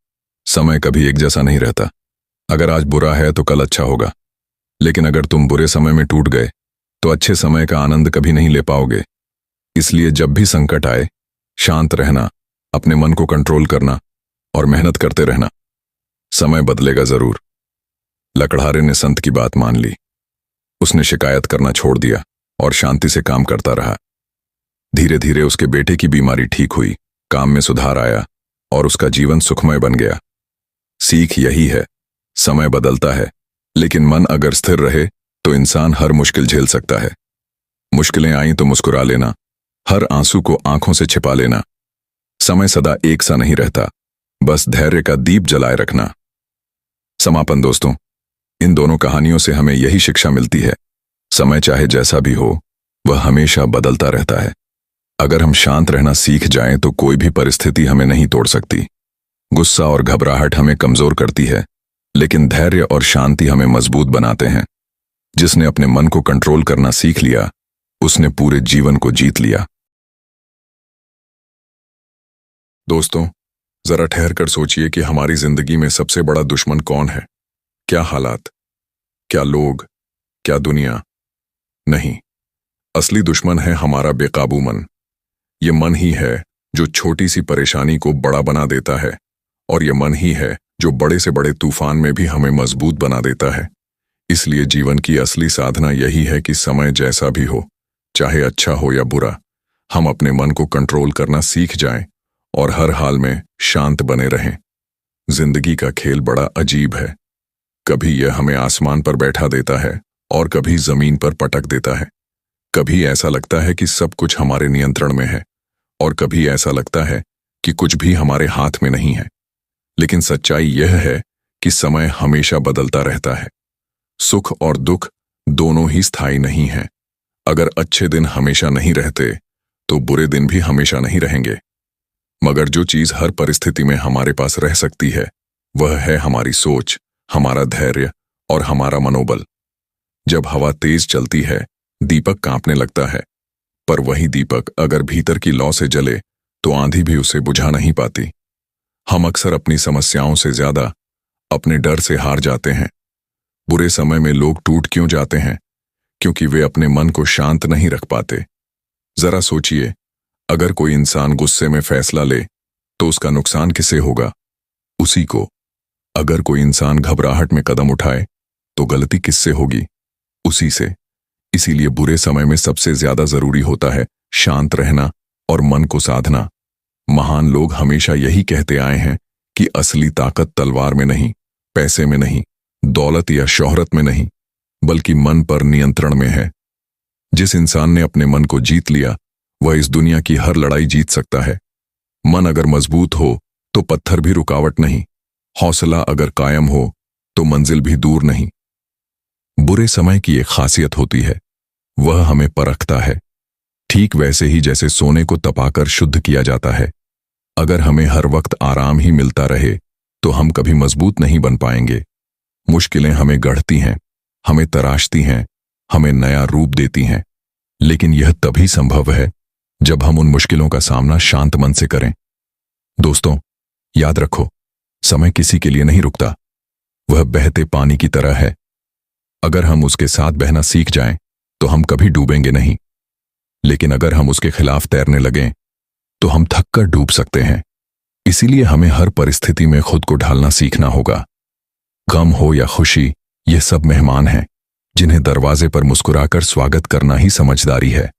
समय कभी एक जैसा नहीं रहता। अगर आज बुरा है तो कल अच्छा होगा, लेकिन अगर तुम बुरे समय में टूट गए तो अच्छे समय का आनंद कभी नहीं ले पाओगे। इसलिए जब भी संकट आए, शांत रहना, अपने मन को कंट्रोल करना और मेहनत करते रहना। समय बदलेगा जरूर। लकड़हारे ने संत की बात मान ली। उसने शिकायत करना छोड़ दिया और शांति से काम करता रहा। धीरे धीरे उसके बेटे की बीमारी ठीक हुई, काम में सुधार आया और उसका जीवन सुखमय बन गया। सीख यही है, समय बदलता है, लेकिन मन अगर स्थिर रहे तो इंसान हर मुश्किल झेल सकता है। मुश्किलें आईं तो मुस्कुरा लेना, हर आंसू को आंखों से छिपा लेना। समय सदा एक सा नहीं रहता, बस धैर्य का दीप जलाए रखना। समापन दोस्तों, इन दोनों कहानियों से हमें यही शिक्षा मिलती है, समय चाहे जैसा भी हो, वह हमेशा बदलता रहता है। अगर हम शांत रहना सीख जाएं तो कोई भी परिस्थिति हमें नहीं तोड़ सकती। गुस्सा और घबराहट हमें कमजोर करती है, लेकिन धैर्य और शांति हमें मजबूत बनाते हैं। जिसने अपने मन को कंट्रोल करना सीख लिया, उसने पूरे जीवन को जीत लिया। दोस्तों, जरा ठहर कर सोचिए कि हमारी जिंदगी में सबसे बड़ा दुश्मन कौन है? क्या हालात, क्या लोग, क्या दुनिया? नहीं, असली दुश्मन है हमारा बेकाबू मन। ये मन ही है जो छोटी सी परेशानी को बड़ा बना देता है, और ये मन ही है जो बड़े से बड़े तूफान में भी हमें मजबूत बना देता है। इसलिए जीवन की असली साधना यही है कि समय जैसा भी हो, चाहे अच्छा हो या बुरा, हम अपने मन को कंट्रोल करना सीख जाएं और हर हाल में शांत बने रहें। जिंदगी का खेल बड़ा अजीब है। कभी यह हमें आसमान पर बैठा देता है और कभी जमीन पर पटक देता है। कभी ऐसा लगता है कि सब कुछ हमारे नियंत्रण में है और कभी ऐसा लगता है कि कुछ भी हमारे हाथ में नहीं है। लेकिन सच्चाई यह है कि समय हमेशा बदलता रहता है। सुख और दुख दोनों ही स्थायी नहीं हैं। अगर अच्छे दिन हमेशा नहीं रहते तो बुरे दिन भी हमेशा नहीं रहेंगे। मगर जो चीज हर परिस्थिति में हमारे पास रह सकती है, वह है हमारी सोच, हमारा धैर्य और हमारा मनोबल। जब हवा तेज चलती है, दीपक कांपने लगता है, पर वही दीपक अगर भीतर की लौ से जले तो आंधी भी उसे बुझा नहीं पाती। हम अक्सर अपनी समस्याओं से ज्यादा अपने डर से हार जाते हैं। बुरे समय में लोग टूट क्यों जाते हैं? क्योंकि वे अपने मन को शांत नहीं रख पाते। जरा सोचिए, अगर कोई इंसान गुस्से में फैसला ले तो उसका नुकसान किसे होगा? उसी को। अगर कोई इंसान घबराहट में कदम उठाए तो गलती किससे होगी? उसी से। इसीलिए बुरे समय में सबसे ज्यादा जरूरी होता है शांत रहना और मन को साधना। महान लोग हमेशा यही कहते आए हैं कि असली ताकत तलवार में नहीं, पैसे में नहीं, दौलत या शोहरत में नहीं, बल्कि मन पर नियंत्रण में है। जिस इंसान ने अपने मन को जीत लिया, वह इस दुनिया की हर लड़ाई जीत सकता है। मन अगर मजबूत हो तो पत्थर भी रुकावट नहीं, हौसला अगर कायम हो तो मंजिल भी दूर नहीं। बुरे समय की एक खासियत होती है, वह हमें परखता है, ठीक वैसे ही जैसे सोने को तपाकर शुद्ध किया जाता है। अगर हमें हर वक्त आराम ही मिलता रहे तो हम कभी मजबूत नहीं बन पाएंगे। मुश्किलें हमें गढ़ती हैं, हमें तराशती हैं, हमें नया रूप देती हैं, लेकिन यह तभी संभव है जब हम उन मुश्किलों का सामना शांत मन से करें। दोस्तों, याद रखो, समय किसी के लिए नहीं रुकता। वह बहते पानी की तरह है। अगर हम उसके साथ बहना सीख जाएं तो हम कभी डूबेंगे नहीं, लेकिन अगर हम उसके खिलाफ तैरने लगें तो हम थककर डूब सकते हैं। इसीलिए हमें हर परिस्थिति में खुद को ढालना सीखना होगा। गम हो या खुशी, ये सब मेहमान हैं जिन्हें दरवाजे पर मुस्कुराकर स्वागत करना ही समझदारी है।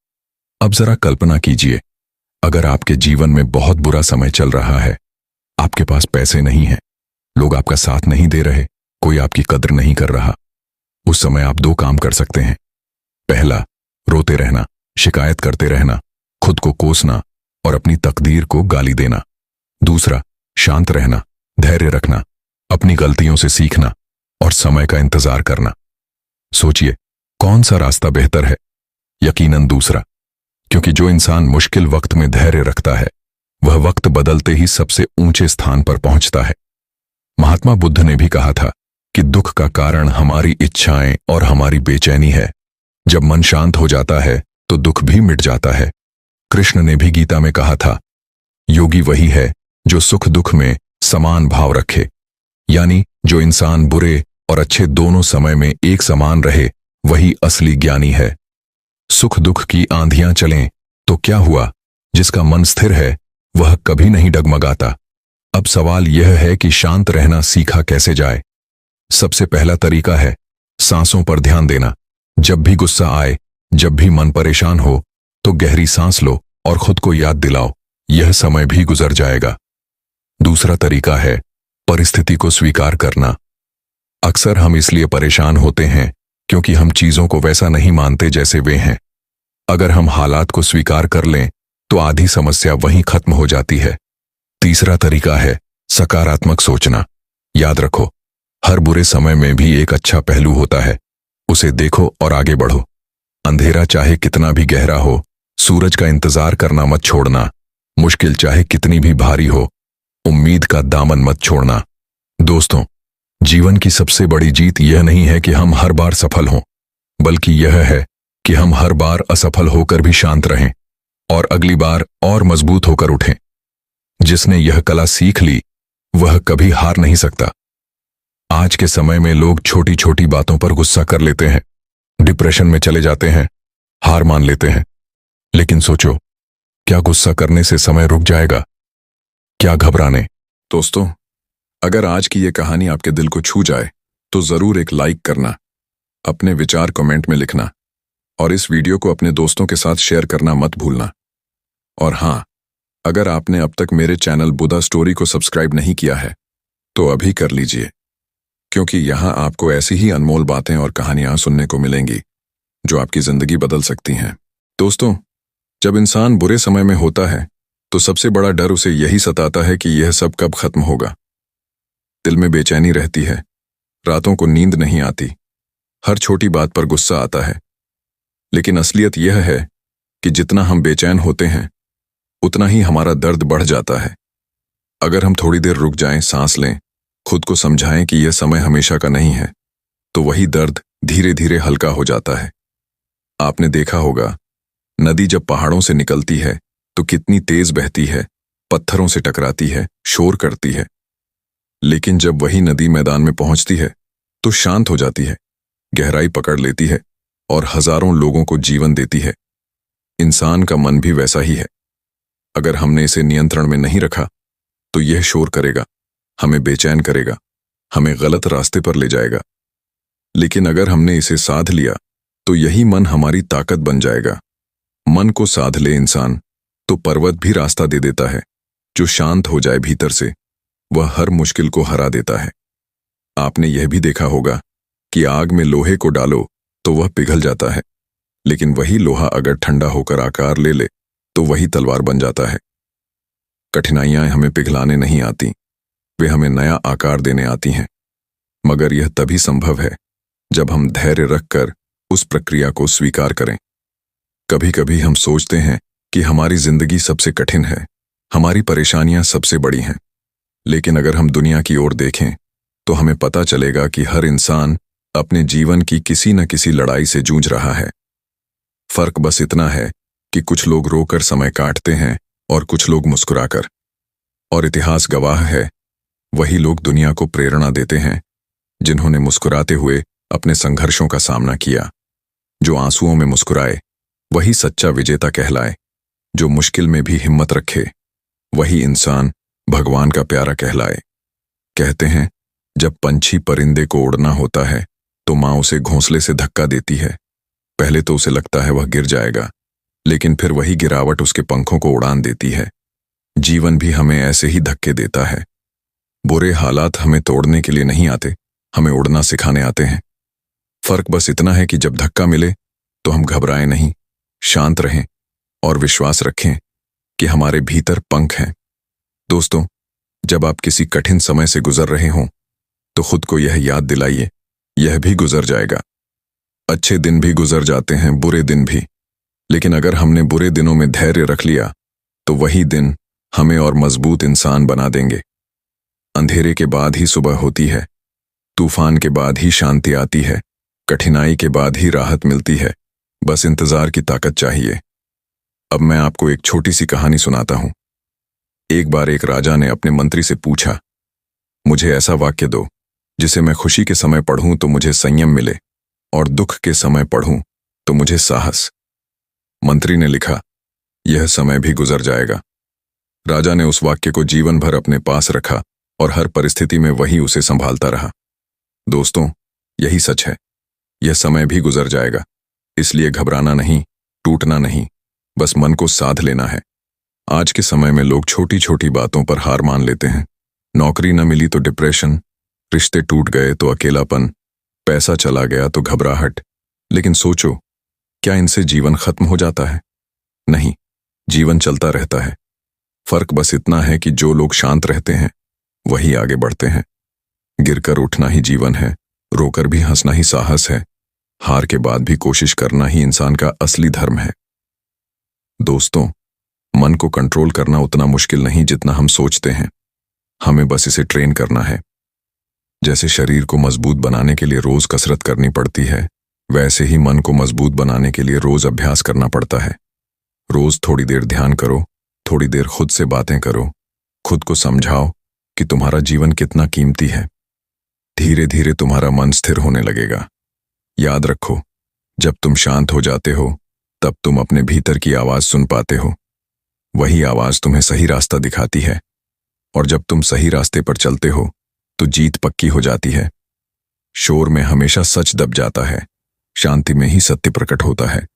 अब जरा कल्पना कीजिए, अगर आपके जीवन में बहुत बुरा समय चल रहा है, आपके पास पैसे नहीं हैं, लोग आपका साथ नहीं दे रहे, कोई आपकी कद्र नहीं कर रहा। उस समय आप दो काम कर सकते हैं। पहला, रोते रहना, शिकायत करते रहना, खुद को कोसना और अपनी तकदीर को गाली देना। दूसरा, शांत रहना, धैर्य रखना, अपनी गलतियों से सीखना और समय का इंतजार करना। सोचिए, कौन सा रास्ता बेहतर है? यकीनन दूसरा, क्योंकि जो इंसान मुश्किल वक्त में धैर्य रखता है, वह वक्त बदलते ही सबसे ऊंचे स्थान पर पहुंचता है। महात्मा बुद्ध ने भी कहा था कि दुख का कारण हमारी इच्छाएं और हमारी बेचैनी है। जब मन शांत हो जाता है तो दुख भी मिट जाता है। कृष्ण ने भी गीता में कहा था, योगी वही है जो सुख दुख में समान भाव रखे यानी जो इंसान बुरे और अच्छे दोनों समय में एक समान रहे, वही असली ज्ञानी है। सुख दुख की आंधियां चलें तो क्या हुआ, जिसका मन स्थिर है वह कभी नहीं डगमगाता। अब सवाल यह है कि शांत रहना सीखा कैसे जाए। सबसे पहला तरीका है सांसों पर ध्यान देना। जब भी गुस्सा आए, जब भी मन परेशान हो, तो गहरी सांस लो और खुद को याद दिलाओ, यह समय भी गुजर जाएगा। दूसरा तरीका है परिस्थिति को स्वीकार करना। अक्सर हम इसलिए परेशान होते हैं क्योंकि हम चीजों को वैसा नहीं मानते जैसे वे हैं। अगर हम हालात को स्वीकार कर लें तो आधी समस्या वहीं खत्म हो जाती है। तीसरा तरीका है सकारात्मक सोचना। याद रखो, हर बुरे समय में भी एक अच्छा पहलू होता है, उसे देखो और आगे बढ़ो। अंधेरा चाहे कितना भी गहरा हो, सूरज का इंतजार करना मत छोड़ना। मुश्किल चाहे कितनी भी भारी हो, उम्मीद का दामन मत छोड़ना। दोस्तों, जीवन की सबसे बड़ी जीत यह नहीं है कि हम हर बार सफल हों, बल्कि यह है कि हम हर बार असफल होकर भी शांत रहें और अगली बार और मजबूत होकर उठें। जिसने यह कला सीख ली वह कभी हार नहीं सकता। आज के समय में लोग छोटी छोटी बातों पर गुस्सा कर लेते हैं, डिप्रेशन में चले जाते हैं, हार मान लेते हैं। लेकिन सोचो, क्या गुस्सा करने से समय रुक जाएगा? क्या घबराने? दोस्तों, अगर आज की यह कहानी आपके दिल को छू जाए तो जरूर एक लाइक करना, अपने विचार कमेंट में लिखना और इस वीडियो को अपने दोस्तों के साथ शेयर करना मत भूलना। और हां, अगर आपने अब तक मेरे चैनल बुदा स्टोरी को सब्सक्राइब नहीं किया है तो अभी कर लीजिए, क्योंकि यहां आपको ऐसी ही अनमोल बातें और कहानियां सुनने को मिलेंगी जो आपकी जिंदगी बदल सकती हैं। दोस्तों, जब इंसान बुरे समय में होता है तो सबसे बड़ा डर उसे यही सताता है कि यह सब कब खत्म होगा। दिल में बेचैनी रहती है, रातों को नींद नहीं आती, हर छोटी बात पर गुस्सा आता है। लेकिन असलियत यह है कि जितना हम बेचैन होते हैं उतना ही हमारा दर्द बढ़ जाता है। अगर हम थोड़ी देर रुक जाएं, सांस लें, खुद को समझाएं कि यह समय हमेशा का नहीं है, तो वही दर्द धीरे धीरे हल्का हो जाता है। आपने देखा होगा, नदी जब पहाड़ों से निकलती है तो कितनी तेज बहती है, पत्थरों से टकराती है, शोर करती है। लेकिन जब वही नदी मैदान में पहुंचती है तो शांत हो जाती है, गहराई पकड़ लेती है और हजारों लोगों को जीवन देती है। इंसान का मन भी वैसा ही है। अगर हमने इसे नियंत्रण में नहीं रखा तो यह शोर करेगा, हमें बेचैन करेगा, हमें गलत रास्ते पर ले जाएगा। लेकिन अगर हमने इसे साध लिया तो यही मन हमारी ताकत बन जाएगा। मन को साध ले इंसान तो पर्वत भी रास्ता दे देता है। जो शांत हो जाए भीतर से, वह हर मुश्किल को हरा देता है। आपने यह भी देखा होगा कि आग में लोहे को डालो तो वह पिघल जाता है, लेकिन वही लोहा अगर ठंडा होकर आकार ले ले तो वही तलवार बन जाता है। कठिनाइयां हमें पिघलाने नहीं आती, वे हमें नया आकार देने आती हैं। मगर यह तभी संभव है जब हम धैर्य रखकर उस प्रक्रिया को स्वीकार करें। कभी कभी हम सोचते हैं कि हमारी जिंदगी सबसे कठिन है, हमारी परेशानियां सबसे बड़ी हैं। लेकिन अगर हम दुनिया की ओर देखें तो हमें पता चलेगा कि हर इंसान अपने जीवन की किसी न किसी लड़ाई से जूझ रहा है। फर्क बस इतना है कि कुछ लोग रोकर समय काटते हैं और कुछ लोग मुस्कुराकर। और इतिहास गवाह है, वही लोग दुनिया को प्रेरणा देते हैं जिन्होंने मुस्कुराते हुए अपने संघर्षों का सामना किया। जो आंसुओं में मुस्कुराए वही सच्चा विजेता कहलाए। जो मुश्किल में भी हिम्मत रखे वही इंसान भगवान का प्यारा कहलाए। कहते हैं, जब पंछी परिंदे को उड़ना होता है तो माँ उसे घोंसले से धक्का देती है। पहले तो उसे लगता है वह गिर जाएगा, लेकिन फिर वही गिरावट उसके पंखों को उड़ान देती है। जीवन भी हमें ऐसे ही धक्के देता है। बुरे हालात हमें तोड़ने के लिए नहीं आते, हमें उड़ना सिखाने आते हैं। फर्क बस इतना है कि जब धक्का मिले तो हम घबराएं नहीं, शांत रहें और विश्वास रखें कि हमारे भीतर पंख हैं। दोस्तों, जब आप किसी कठिन समय से गुजर रहे हों तो खुद को यह याद दिलाइए, यह भी गुजर जाएगा। अच्छे दिन भी गुजर जाते हैं, बुरे दिन भी। लेकिन अगर हमने बुरे दिनों में धैर्य रख लिया तो वही दिन हमें और मजबूत इंसान बना देंगे। अंधेरे के बाद ही सुबह होती है, तूफान के बाद ही शांति आती है, कठिनाई के बाद ही राहत मिलती है। बस इंतजार की ताकत चाहिए। अब मैं आपको एक छोटी सी कहानी सुनाता हूं। एक बार एक राजा ने अपने मंत्री से पूछा, मुझे ऐसा वाक्य दो जिसे मैं खुशी के समय पढ़ूं तो मुझे संयम मिले और दुख के समय पढ़ूं तो मुझे साहस। मंत्री ने लिखा, यह समय भी गुजर जाएगा। राजा ने उस वाक्य को जीवन भर अपने पास रखा और हर परिस्थिति में वही उसे संभालता रहा। दोस्तों, यही सच है। यह समय भी गुजर जाएगा, इसलिए घबराना नहीं, टूटना नहीं, बस मन को साध लेना है। आज के समय में लोग छोटी छोटी बातों पर हार मान लेते हैं। नौकरी न मिली तो डिप्रेशन, रिश्ते टूट गए तो अकेलापन, पैसा चला गया तो घबराहट। लेकिन सोचो, क्या इनसे जीवन खत्म हो जाता है? नहीं, जीवन चलता रहता है। फर्क बस इतना है कि जो लोग शांत रहते हैं वही आगे बढ़ते हैं। गिरकर उठना ही जीवन है, रोकर भी हंसना ही साहस है, हार के बाद भी कोशिश करना ही इंसान का असली धर्म है। दोस्तों, मन को कंट्रोल करना उतना मुश्किल नहीं जितना हम सोचते हैं। हमें बस इसे ट्रेन करना है। जैसे शरीर को मजबूत बनाने के लिए रोज कसरत करनी पड़ती है, वैसे ही मन को मजबूत बनाने के लिए रोज अभ्यास करना पड़ता है। रोज थोड़ी देर ध्यान करो, थोड़ी देर खुद से बातें करो, खुद को समझाओ कि तुम्हारा जीवन कितना कीमती है। धीरे धीरे तुम्हारा मन स्थिर होने लगेगा। याद रखो, जब तुम शांत हो जाते हो तब तुम अपने भीतर की आवाज सुन पाते हो। वही आवाज तुम्हें सही रास्ता दिखाती है, और जब तुम सही रास्ते पर चलते हो तो जीत पक्की हो जाती है। शोर में हमेशा सच दब जाता है, शांति में ही सत्य प्रकट होता है।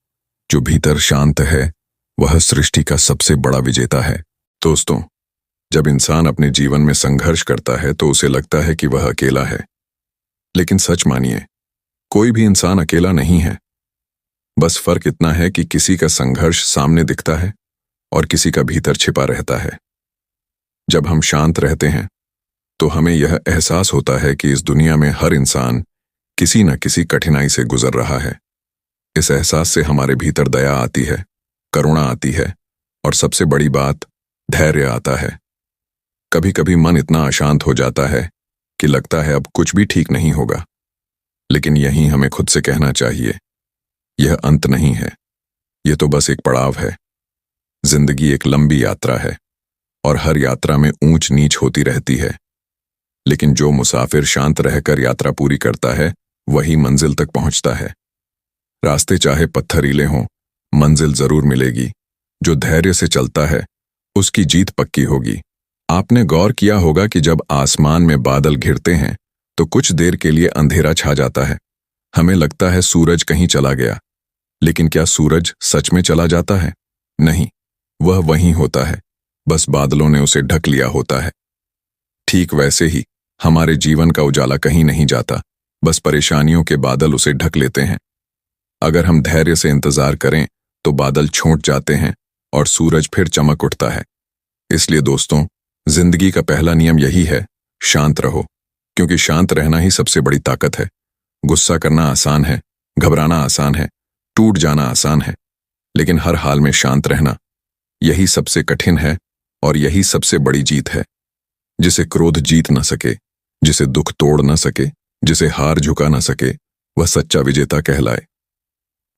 जो भीतर शांत है वह सृष्टि का सबसे बड़ा विजेता है। दोस्तों, जब इंसान अपने जीवन में संघर्ष करता है तो उसे लगता है कि वह अकेला है, लेकिन सच मानिए, कोई भी इंसान अकेला नहीं है। बस फर्क इतना है कि किसी का संघर्ष सामने दिखता है और किसी का भीतर छिपा रहता है। जब हम शांत रहते हैं तो हमें यह एहसास होता है कि इस दुनिया में हर इंसान किसी न किसी कठिनाई से गुजर रहा है। इस एहसास से हमारे भीतर दया आती है, करुणा आती है, और सबसे बड़ी बात, धैर्य आता है। कभी कभी मन इतना अशांत हो जाता है कि लगता है अब कुछ भी ठीक नहीं होगा, लेकिन यही हमें खुद से कहना चाहिए, यह अंत नहीं है, यह तो बस एक पड़ाव है। जिंदगी एक लंबी यात्रा है और हर यात्रा में ऊंच नीच होती रहती है, लेकिन जो मुसाफिर शांत रहकर यात्रा पूरी करता है वही मंजिल तक पहुंचता है। रास्ते चाहे पत्थरीले हों, मंजिल जरूर मिलेगी। जो धैर्य से चलता है उसकी जीत पक्की होगी। आपने गौर किया होगा कि जब आसमान में बादल घिरते हैं तो कुछ देर के लिए अंधेरा छा जाता है। हमें लगता है सूरज कहीं चला गया, लेकिन क्या सूरज सच में चला जाता है? नहीं, वह वहीं होता है, बस बादलों ने उसे ढक लिया होता है। ठीक वैसे ही हमारे जीवन का उजाला कहीं नहीं जाता, बस परेशानियों के बादल उसे ढक लेते हैं। अगर हम धैर्य से इंतजार करें तो बादल छोंट जाते हैं और सूरज फिर चमक उठता है। इसलिए दोस्तों, जिंदगी का पहला नियम यही है, शांत रहो, क्योंकि शांत रहना ही सबसे बड़ी ताकत है। गुस्सा करना आसान है, घबराना आसान है, टूट जाना आसान है, लेकिन हर हाल में शांत रहना, यही सबसे कठिन है और यही सबसे बड़ी जीत है। जिसे क्रोध जीत न सके, जिसे दुख तोड़ न सके, जिसे हार झुका न सके, वह सच्चा विजेता कहलाए।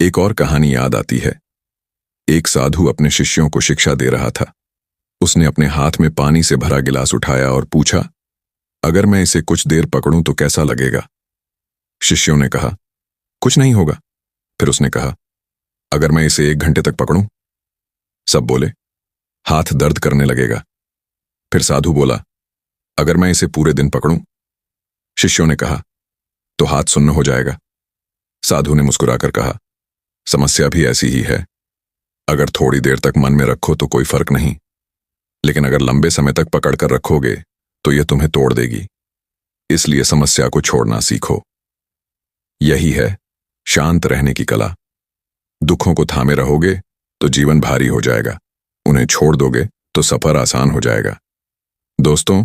एक और कहानी याद आती है। एक साधु अपने शिष्यों को शिक्षा दे रहा था। उसने अपने हाथ में पानी से भरा गिलास उठाया और पूछा, अगर मैं इसे कुछ देर पकड़ूं तो कैसा लगेगा? शिष्यों ने कहा, कुछ नहीं होगा। फिर उसने कहा, अगर मैं इसे 1 घंटे तक पकड़ूं? सब बोले, हाथ दर्द करने लगेगा। फिर साधु बोला, अगर मैं इसे पूरे दिन पकड़ूं? शिष्यों ने कहा, तो हाथ सुन्न हो जाएगा। साधु ने मुस्कुराकर कहा, समस्या भी ऐसी ही है। अगर थोड़ी देर तक मन में रखो तो कोई फर्क नहीं, लेकिन अगर लंबे समय तक पकड़कर रखोगे तो यह तुम्हें तोड़ देगी। इसलिए समस्या को छोड़ना सीखो। यही है शांत रहने की कला। दुखों को थामे रहोगे तो जीवन भारी हो जाएगा, उन्हें छोड़ दोगे तो सफर आसान हो जाएगा। दोस्तों,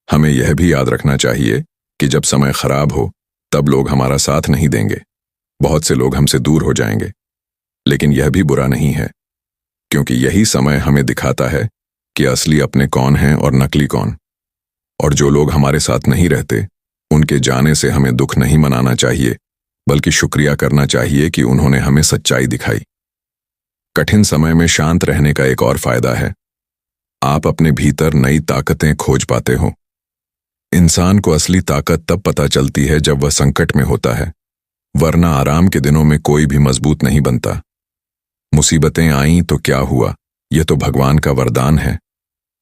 हमें यह भी याद रखना चाहिए कि जब समय खराब हो तब लोग हमारा साथ नहीं देंगे। बहुत से लोग हमसे दूर हो जाएंगे, लेकिन यह भी बुरा नहीं है, क्योंकि यही समय हमें दिखाता है कि असली अपने कौन हैं और नकली कौन। और जो लोग हमारे साथ नहीं रहते, उनके जाने से हमें दुख नहीं मनाना चाहिए, बल्कि शुक्रिया करना चाहिए कि उन्होंने हमें सच्चाई दिखाई। कठिन समय में शांत रहने का एक और फायदा है, आप अपने भीतर नई ताकतें खोज पाते हो। इंसान को असली ताकत तब पता चलती है जब वह संकट में होता है, वरना आराम के दिनों में कोई भी मजबूत नहीं बनता। मुसीबतें आईं तो क्या हुआ, यह तो भगवान का वरदान है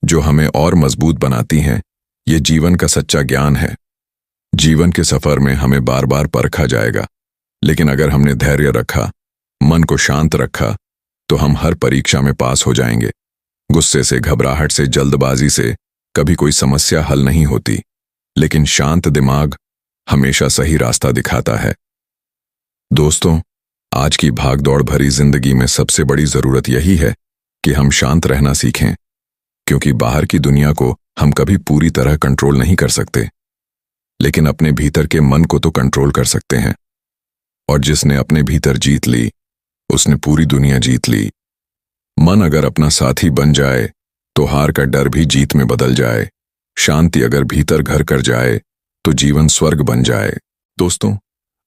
जो हमें और मजबूत बनाती हैं। ये जीवन का सच्चा ज्ञान है। जीवन के सफर में हमें बार बार परखा जाएगा, लेकिन अगर हमने धैर्य रखा, मन को शांत रखा, तो हम हर परीक्षा में पास हो जाएंगे। गुस्से से, घबराहट से, जल्दबाजी से कभी कोई समस्या हल नहीं होती, लेकिन शांत दिमाग हमेशा सही रास्ता दिखाता है। दोस्तों, आज की भागदौड़ भरी जिंदगी में सबसे बड़ी जरूरत यही है कि हम शांत रहना सीखें, क्योंकि बाहर की दुनिया को हम कभी पूरी तरह कंट्रोल नहीं कर सकते, लेकिन अपने भीतर के मन को तो कंट्रोल कर सकते हैं। और जिसने अपने भीतर जीत ली, उसने पूरी दुनिया जीत ली। मन अगर अपना साथी बन जाए तो हार का डर भी जीत में बदल जाए। शांति अगर भीतर घर कर जाए तो जीवन स्वर्ग बन जाए। दोस्तों,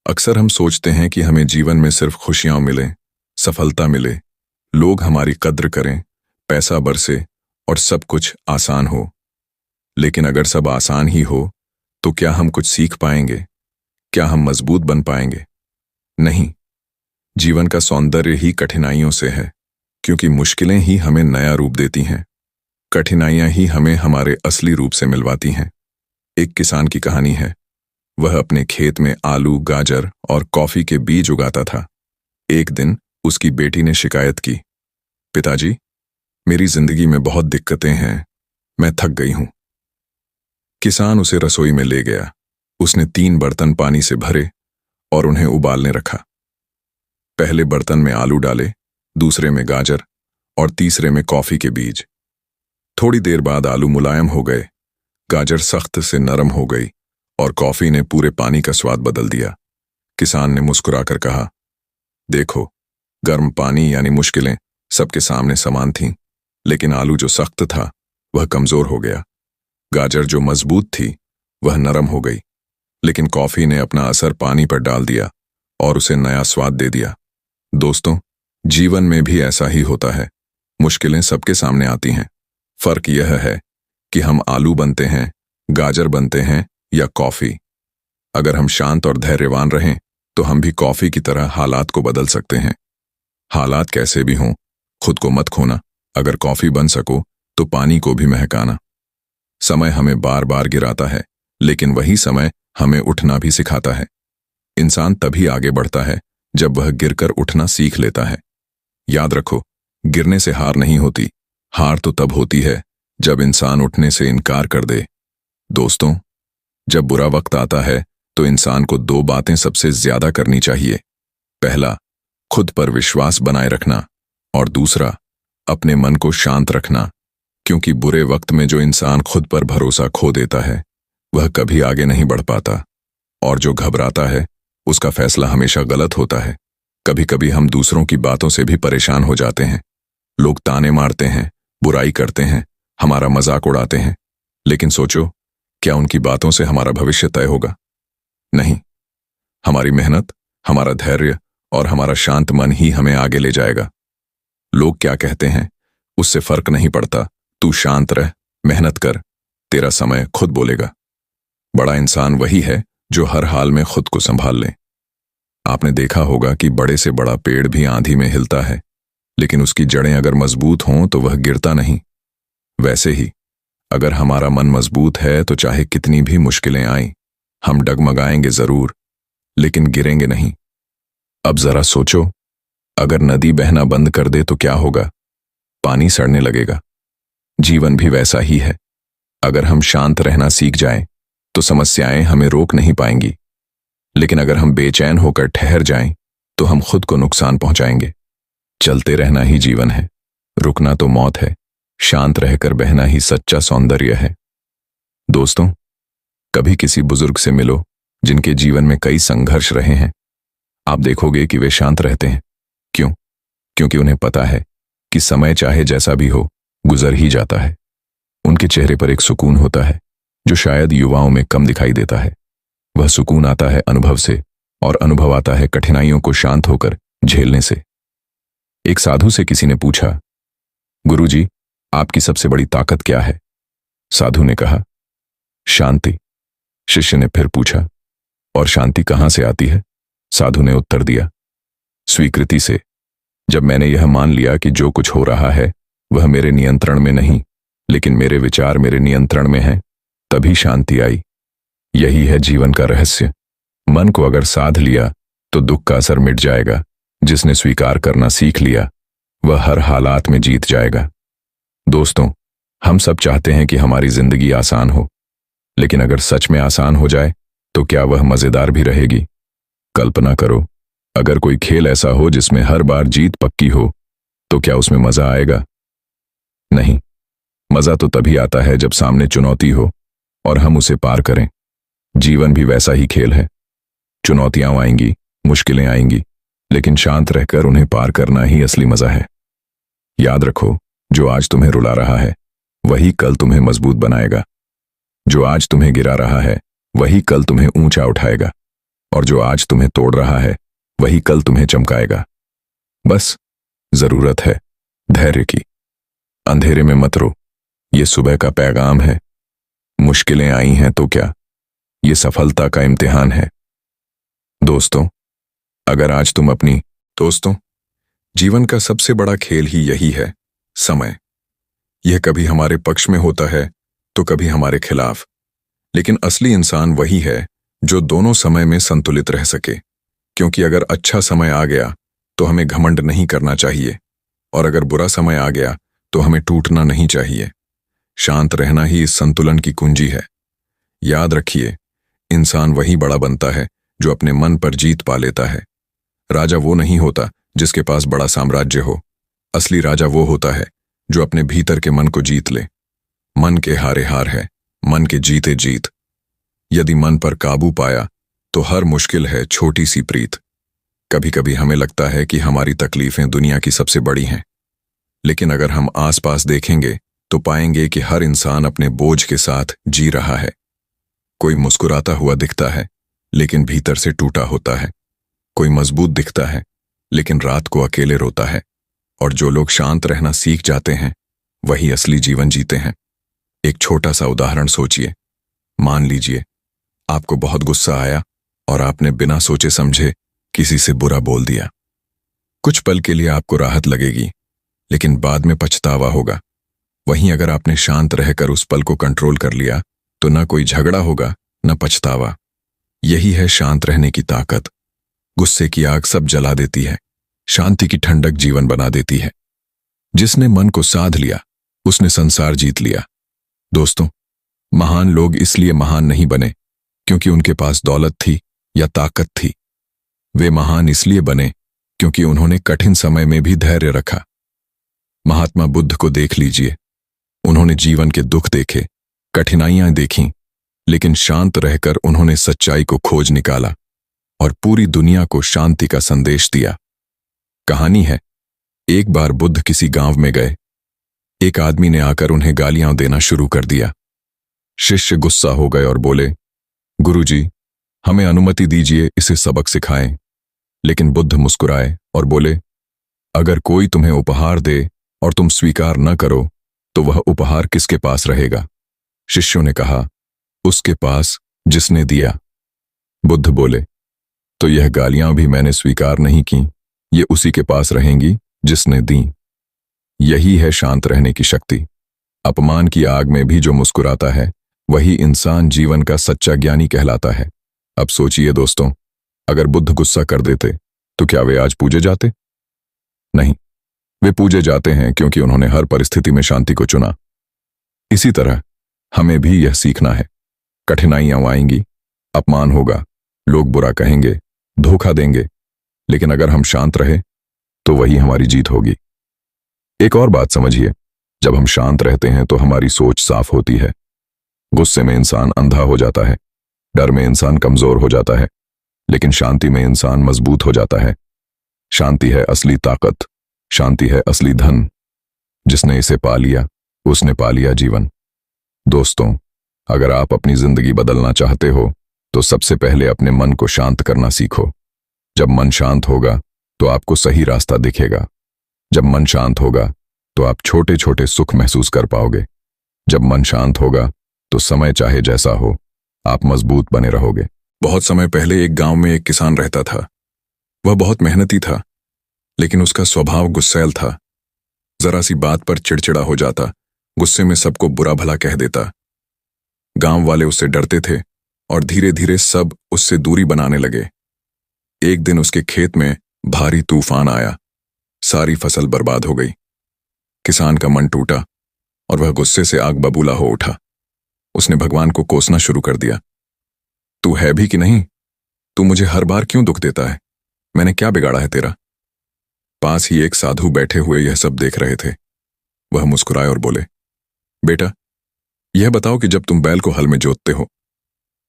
अक्सर हम सोचते हैं कि हमें जीवन में सिर्फ खुशियां मिलें, सफलता मिले, लोग हमारी कद्र करें, पैसा बरसे और सब कुछ आसान हो। लेकिन अगर सब आसान ही हो तो क्या हम कुछ सीख पाएंगे? क्या हम मजबूत बन पाएंगे? नहीं। जीवन का सौंदर्य ही कठिनाइयों से है, क्योंकि मुश्किलें ही हमें नया रूप देती हैं। कठिनाइयां ही हमें हमारे असली रूप से मिलवाती हैं। एक किसान की कहानी है। वह अपने खेत में आलू, गाजर और कॉफी के बीज उगाता था। एक दिन उसकी बेटी ने शिकायत की, पिताजी, मेरी जिंदगी में बहुत दिक्कतें हैं, मैं थक गई हूं। किसान उसे रसोई में ले गया। उसने 3 बर्तन पानी से भरे और उन्हें उबालने रखा। पहले बर्तन में आलू डाले, दूसरे में गाजर और तीसरे में कॉफी के बीज। थोड़ी देर बाद आलू मुलायम हो गए, गाजर सख्त से नरम हो गई और कॉफी ने पूरे पानी का स्वाद बदल दिया। किसान ने मुस्कुराकर कहा, देखो, गर्म पानी यानी मुश्किलें सबके सामने समान थीं, लेकिन आलू जो सख्त था वह कमजोर हो गया। गाजर जो मजबूत थी वह नरम हो गई, लेकिन कॉफी ने अपना असर पानी पर डाल दिया और उसे नया स्वाद दे दिया। दोस्तों, जीवन में भी ऐसा ही होता है। मुश्किलें सबके सामने आती हैं। फर्क यह है कि हम आलू बनते हैं, गाजर बनते हैं या कॉफी। अगर हम शांत और धैर्यवान रहें तो हम भी कॉफी की तरह हालात को बदल सकते हैं। हालात कैसे भी हों, खुद को मत खोना। अगर कॉफी बन सको तो पानी को भी महकाना। समय हमें बार बार गिराता है, लेकिन वही समय हमें उठना भी सिखाता है। इंसान तभी आगे बढ़ता है जब वह गिरकर उठना सीख लेता है। याद रखो, गिरने से हार नहीं होती। हार तो तब होती है जब इंसान उठने से इनकार कर दे। दोस्तों, जब बुरा वक्त आता है तो इंसान को 2 बातें सबसे ज्यादा करनी चाहिए। पहला, खुद पर विश्वास बनाए रखना, और दूसरा, अपने मन को शांत रखना, क्योंकि बुरे वक्त में जो इंसान खुद पर भरोसा खो देता है वह कभी आगे नहीं बढ़ पाता, और जो घबराता है उसका फैसला हमेशा गलत होता है। कभी कभी हम दूसरों की बातों से भी परेशान हो जाते हैं। लोग ताने मारते हैं, बुराई करते हैं, हमारा मजाक उड़ाते हैं, लेकिन सोचो, क्या उनकी बातों से हमारा भविष्य तय होगा? नहीं। हमारी मेहनत, हमारा धैर्य और हमारा शांत मन ही हमें आगे ले जाएगा। लोग क्या कहते हैं उससे फर्क नहीं पड़ता। तू शांत रह, मेहनत कर, तेरा समय खुद बोलेगा। बड़ा इंसान वही है जो हर हाल में खुद को संभाल ले। आपने देखा होगा कि बड़े से बड़ा पेड़ भी आंधी में हिलता है, लेकिन उसकी जड़ें अगर मजबूत हों तो वह गिरता नहीं। वैसे ही अगर हमारा मन मजबूत है तो चाहे कितनी भी मुश्किलें आएं, हम डगमगाएंगे जरूर, लेकिन गिरेंगे नहीं। अब जरा सोचो, अगर नदी बहना बंद कर दे तो क्या होगा? पानी सड़ने लगेगा। जीवन भी वैसा ही है। अगर हम शांत रहना सीख जाएं तो समस्याएं हमें रोक नहीं पाएंगी, लेकिन अगर हम बेचैन होकर ठहर जाएं तो हम खुद को नुकसान पहुंचाएंगे। चलते रहना ही जीवन है, रुकना तो मौत है। शांत रहकर बहना ही सच्चा सौंदर्य है। दोस्तों, कभी किसी बुजुर्ग से मिलो जिनके जीवन में कई संघर्ष रहे हैं। आप देखोगे कि वे शांत रहते हैं। क्यों? क्योंकि उन्हें पता है कि समय चाहे जैसा भी हो, गुजर ही जाता है। उनके चेहरे पर एक सुकून होता है जो शायद युवाओं में कम दिखाई देता है। वह सुकून आता है अनुभव से, और अनुभव आता है कठिनाइयों को शांत होकर झेलने से। एक साधु से किसी ने पूछा, गुरुजी, आपकी सबसे बड़ी ताकत क्या है? साधु ने कहा, शांति। शिष्य ने फिर पूछा, और शांति कहां से आती है? साधु ने उत्तर दिया, स्वीकृति से। जब मैंने यह मान लिया कि जो कुछ हो रहा है वह मेरे नियंत्रण में नहीं, लेकिन मेरे विचार मेरे नियंत्रण में है, तभी शांति आई। यही है जीवन का रहस्य। मन को अगर साध लिया तो दुख का असर मिट जाएगा। जिसने स्वीकार करना सीख लिया वह हर हालात में जीत जाएगा। दोस्तों, हम सब चाहते हैं कि हमारी जिंदगी आसान हो, लेकिन अगर सच में आसान हो जाए तो क्या वह मजेदार भी रहेगी? कल्पना करो, अगर कोई खेल ऐसा हो जिसमें हर बार जीत पक्की हो, तो क्या उसमें मजा आएगा? नहीं। मजा तो तभी आता है जब सामने चुनौती हो और हम उसे पार करें। जीवन भी वैसा ही खेल है। चुनौतियां आएंगी, मुश्किलें आएंगी, लेकिन शांत रहकर उन्हें पार करना ही असली मजा है। याद रखो, जो आज तुम्हें रुला रहा है वही कल तुम्हें मजबूत बनाएगा। जो आज तुम्हें गिरा रहा है वही कल तुम्हें ऊंचा उठाएगा, और जो आज तुम्हें तोड़ रहा है वही कल तुम्हें चमकाएगा। बस जरूरत है धैर्य की। अंधेरे में मत रो, ये सुबह का पैगाम है। मुश्किलें आई हैं तो क्या, ये सफलता का इम्तिहान है। दोस्तों, अगर आज तुम अपनी जीवन का सबसे बड़ा खेल ही यही है, समय। यह कभी हमारे पक्ष में होता है तो कभी हमारे खिलाफ, लेकिन असली इंसान वही है जो दोनों समय में संतुलित रह सके। क्योंकि अगर अच्छा समय आ गया तो हमें घमंड नहीं करना चाहिए, और अगर बुरा समय आ गया तो हमें टूटना नहीं चाहिए। शांत रहना ही इस संतुलन की कुंजी है। याद रखिए, इंसान वही बड़ा बनता है जो अपने मन पर जीत पा लेता है। राजा वो नहीं होता जिसके पास बड़ा साम्राज्य हो। असली राजा वो होता है जो अपने भीतर के मन को जीत ले। मन के हारे हार है, मन के जीते जीत। यदि मन पर काबू पाया तो हर मुश्किल है छोटी सी प्रीत। कभी कभी हमें लगता है कि हमारी तकलीफें दुनिया की सबसे बड़ी हैं, लेकिन अगर हम आसपास देखेंगे तो पाएंगे कि हर इंसान अपने बोझ के साथ जी रहा है। कोई मुस्कुराता हुआ दिखता है लेकिन भीतर से टूटा होता है। कोई मजबूत दिखता है लेकिन रात को अकेले रोता है। और जो लोग शांत रहना सीख जाते हैं वही असली जीवन जीते हैं। एक छोटा सा उदाहरण सोचिए। मान लीजिए आपको बहुत गुस्सा आया और आपने बिना सोचे समझे किसी से बुरा बोल दिया। कुछ पल के लिए आपको राहत लगेगी, लेकिन बाद में पछतावा होगा। वहीं अगर आपने शांत रहकर उस पल को कंट्रोल कर लिया तो न कोई झगड़ा होगा न पछतावा। यही है शांत रहने की ताकत। गुस्से की आग सब जला देती है, शांति की ठंडक जीवन बना देती है। जिसने मन को साध लिया उसने संसार जीत लिया। दोस्तों, महान लोग इसलिए महान नहीं बने क्योंकि उनके पास दौलत थी या ताकत थी। वे महान इसलिए बने क्योंकि उन्होंने कठिन समय में भी धैर्य रखा। महात्मा बुद्ध को देख लीजिए। उन्होंने जीवन के दुख देखे, कठिनाइयां देखीं, लेकिन शांत रहकर उन्होंने सच्चाई को खोज निकाला और पूरी दुनिया को शांति का संदेश दिया। कहानी है, एक बार बुद्ध किसी गांव में गए। एक आदमी ने आकर उन्हें गालियां देना शुरू कर दिया। शिष्य गुस्सा हो गए और बोले, गुरुजी, हमें अनुमति दीजिए इसे सबक सिखाएं। लेकिन बुद्ध मुस्कुराए और बोले, अगर कोई तुम्हें उपहार दे और तुम स्वीकार न करो तो वह उपहार किसके पास रहेगा? शिष्यों ने कहा, उसके पास जिसने दिया। बुद्ध बोले, तो यह गालियां भी मैंने स्वीकार नहीं की, ये उसी के पास रहेंगी जिसने दी। यही है शांत रहने की शक्ति। अपमान की आग में भी जो मुस्कुराता है वही इंसान जीवन का सच्चा ज्ञानी कहलाता है। अब सोचिए दोस्तों, अगर बुद्ध गुस्सा कर देते तो क्या वे आज पूजे जाते? नहीं, वे पूजे जाते हैं क्योंकि उन्होंने हर परिस्थिति में शांति को चुना। इसी तरह हमें भी यह सीखना है। कठिनाइयां आएंगी, अपमान होगा, लोग बुरा कहेंगे, धोखा देंगे, लेकिन अगर हम शांत रहे तो वही हमारी जीत होगी। एक और बात समझिए, जब हम शांत रहते हैं तो हमारी सोच साफ होती है। गुस्से में इंसान अंधा हो जाता है, डर में इंसान कमजोर हो जाता है, लेकिन शांति में इंसान मजबूत हो जाता है। शांति है असली ताकत, शांति है असली धन। जिसने इसे पा लिया उसने पा लिया जीवन। दोस्तों, अगर आप अपनी जिंदगी बदलना चाहते हो तो सबसे पहले अपने मन को शांत करना सीखो। जब मन शांत होगा तो आपको सही रास्ता दिखेगा। जब मन शांत होगा तो आप छोटे छोटे सुख महसूस कर पाओगे। जब मन शांत होगा तो समय चाहे जैसा हो आप मजबूत बने रहोगे। बहुत समय पहले एक गांव में एक किसान रहता था। वह बहुत मेहनती था, लेकिन उसका स्वभाव गुस्सैल था। जरा सी बात पर चिड़चिड़ा हो जाता, गुस्से में सबको बुरा भला कह देता। गांव वाले उससे डरते थे और धीरे धीरे सब उससे दूरी बनाने लगे। एक दिन उसके खेत में भारी तूफान आया। सारी फसल बर्बाद हो गई। किसान का मन टूटा और वह गुस्से से आग बबूला हो उठा। उसने भगवान को कोसना शुरू कर दिया। तू है भी कि नहीं? तू मुझे हर बार क्यों दुख देता है? मैंने क्या बिगाड़ा है तेरा? पास ही एक साधु बैठे हुए यह सब देख रहे थे। वह मुस्कुराए और बोले, बेटा, यह बताओ कि जब तुम बैल को हल में जोतते हो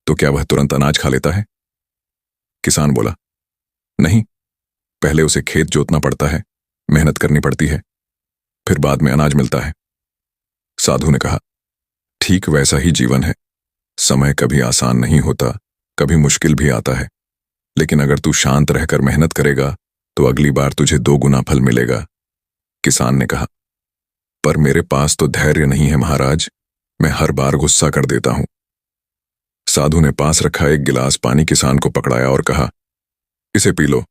तो क्या वह तुरंत अनाज खा लेता है? किसान बोला, नहीं, पहले उसे खेत जोतना पड़ता है, मेहनत करनी पड़ती है, फिर बाद में अनाज मिलता है। साधु ने कहा, ठीक वैसा ही जीवन है। समय कभी आसान नहीं होता, कभी मुश्किल भी आता है, लेकिन अगर तू शांत रहकर मेहनत करेगा तो अगली बार तुझे 2 गुना फल मिलेगा। किसान ने कहा, पर मेरे पास तो धैर्य नहीं है महाराज, मैं हर बार गुस्सा कर देता हूं। साधु ने पास रखा एक गिलास पानी किसान को पकड़ाया और कहा, इसे पी लो।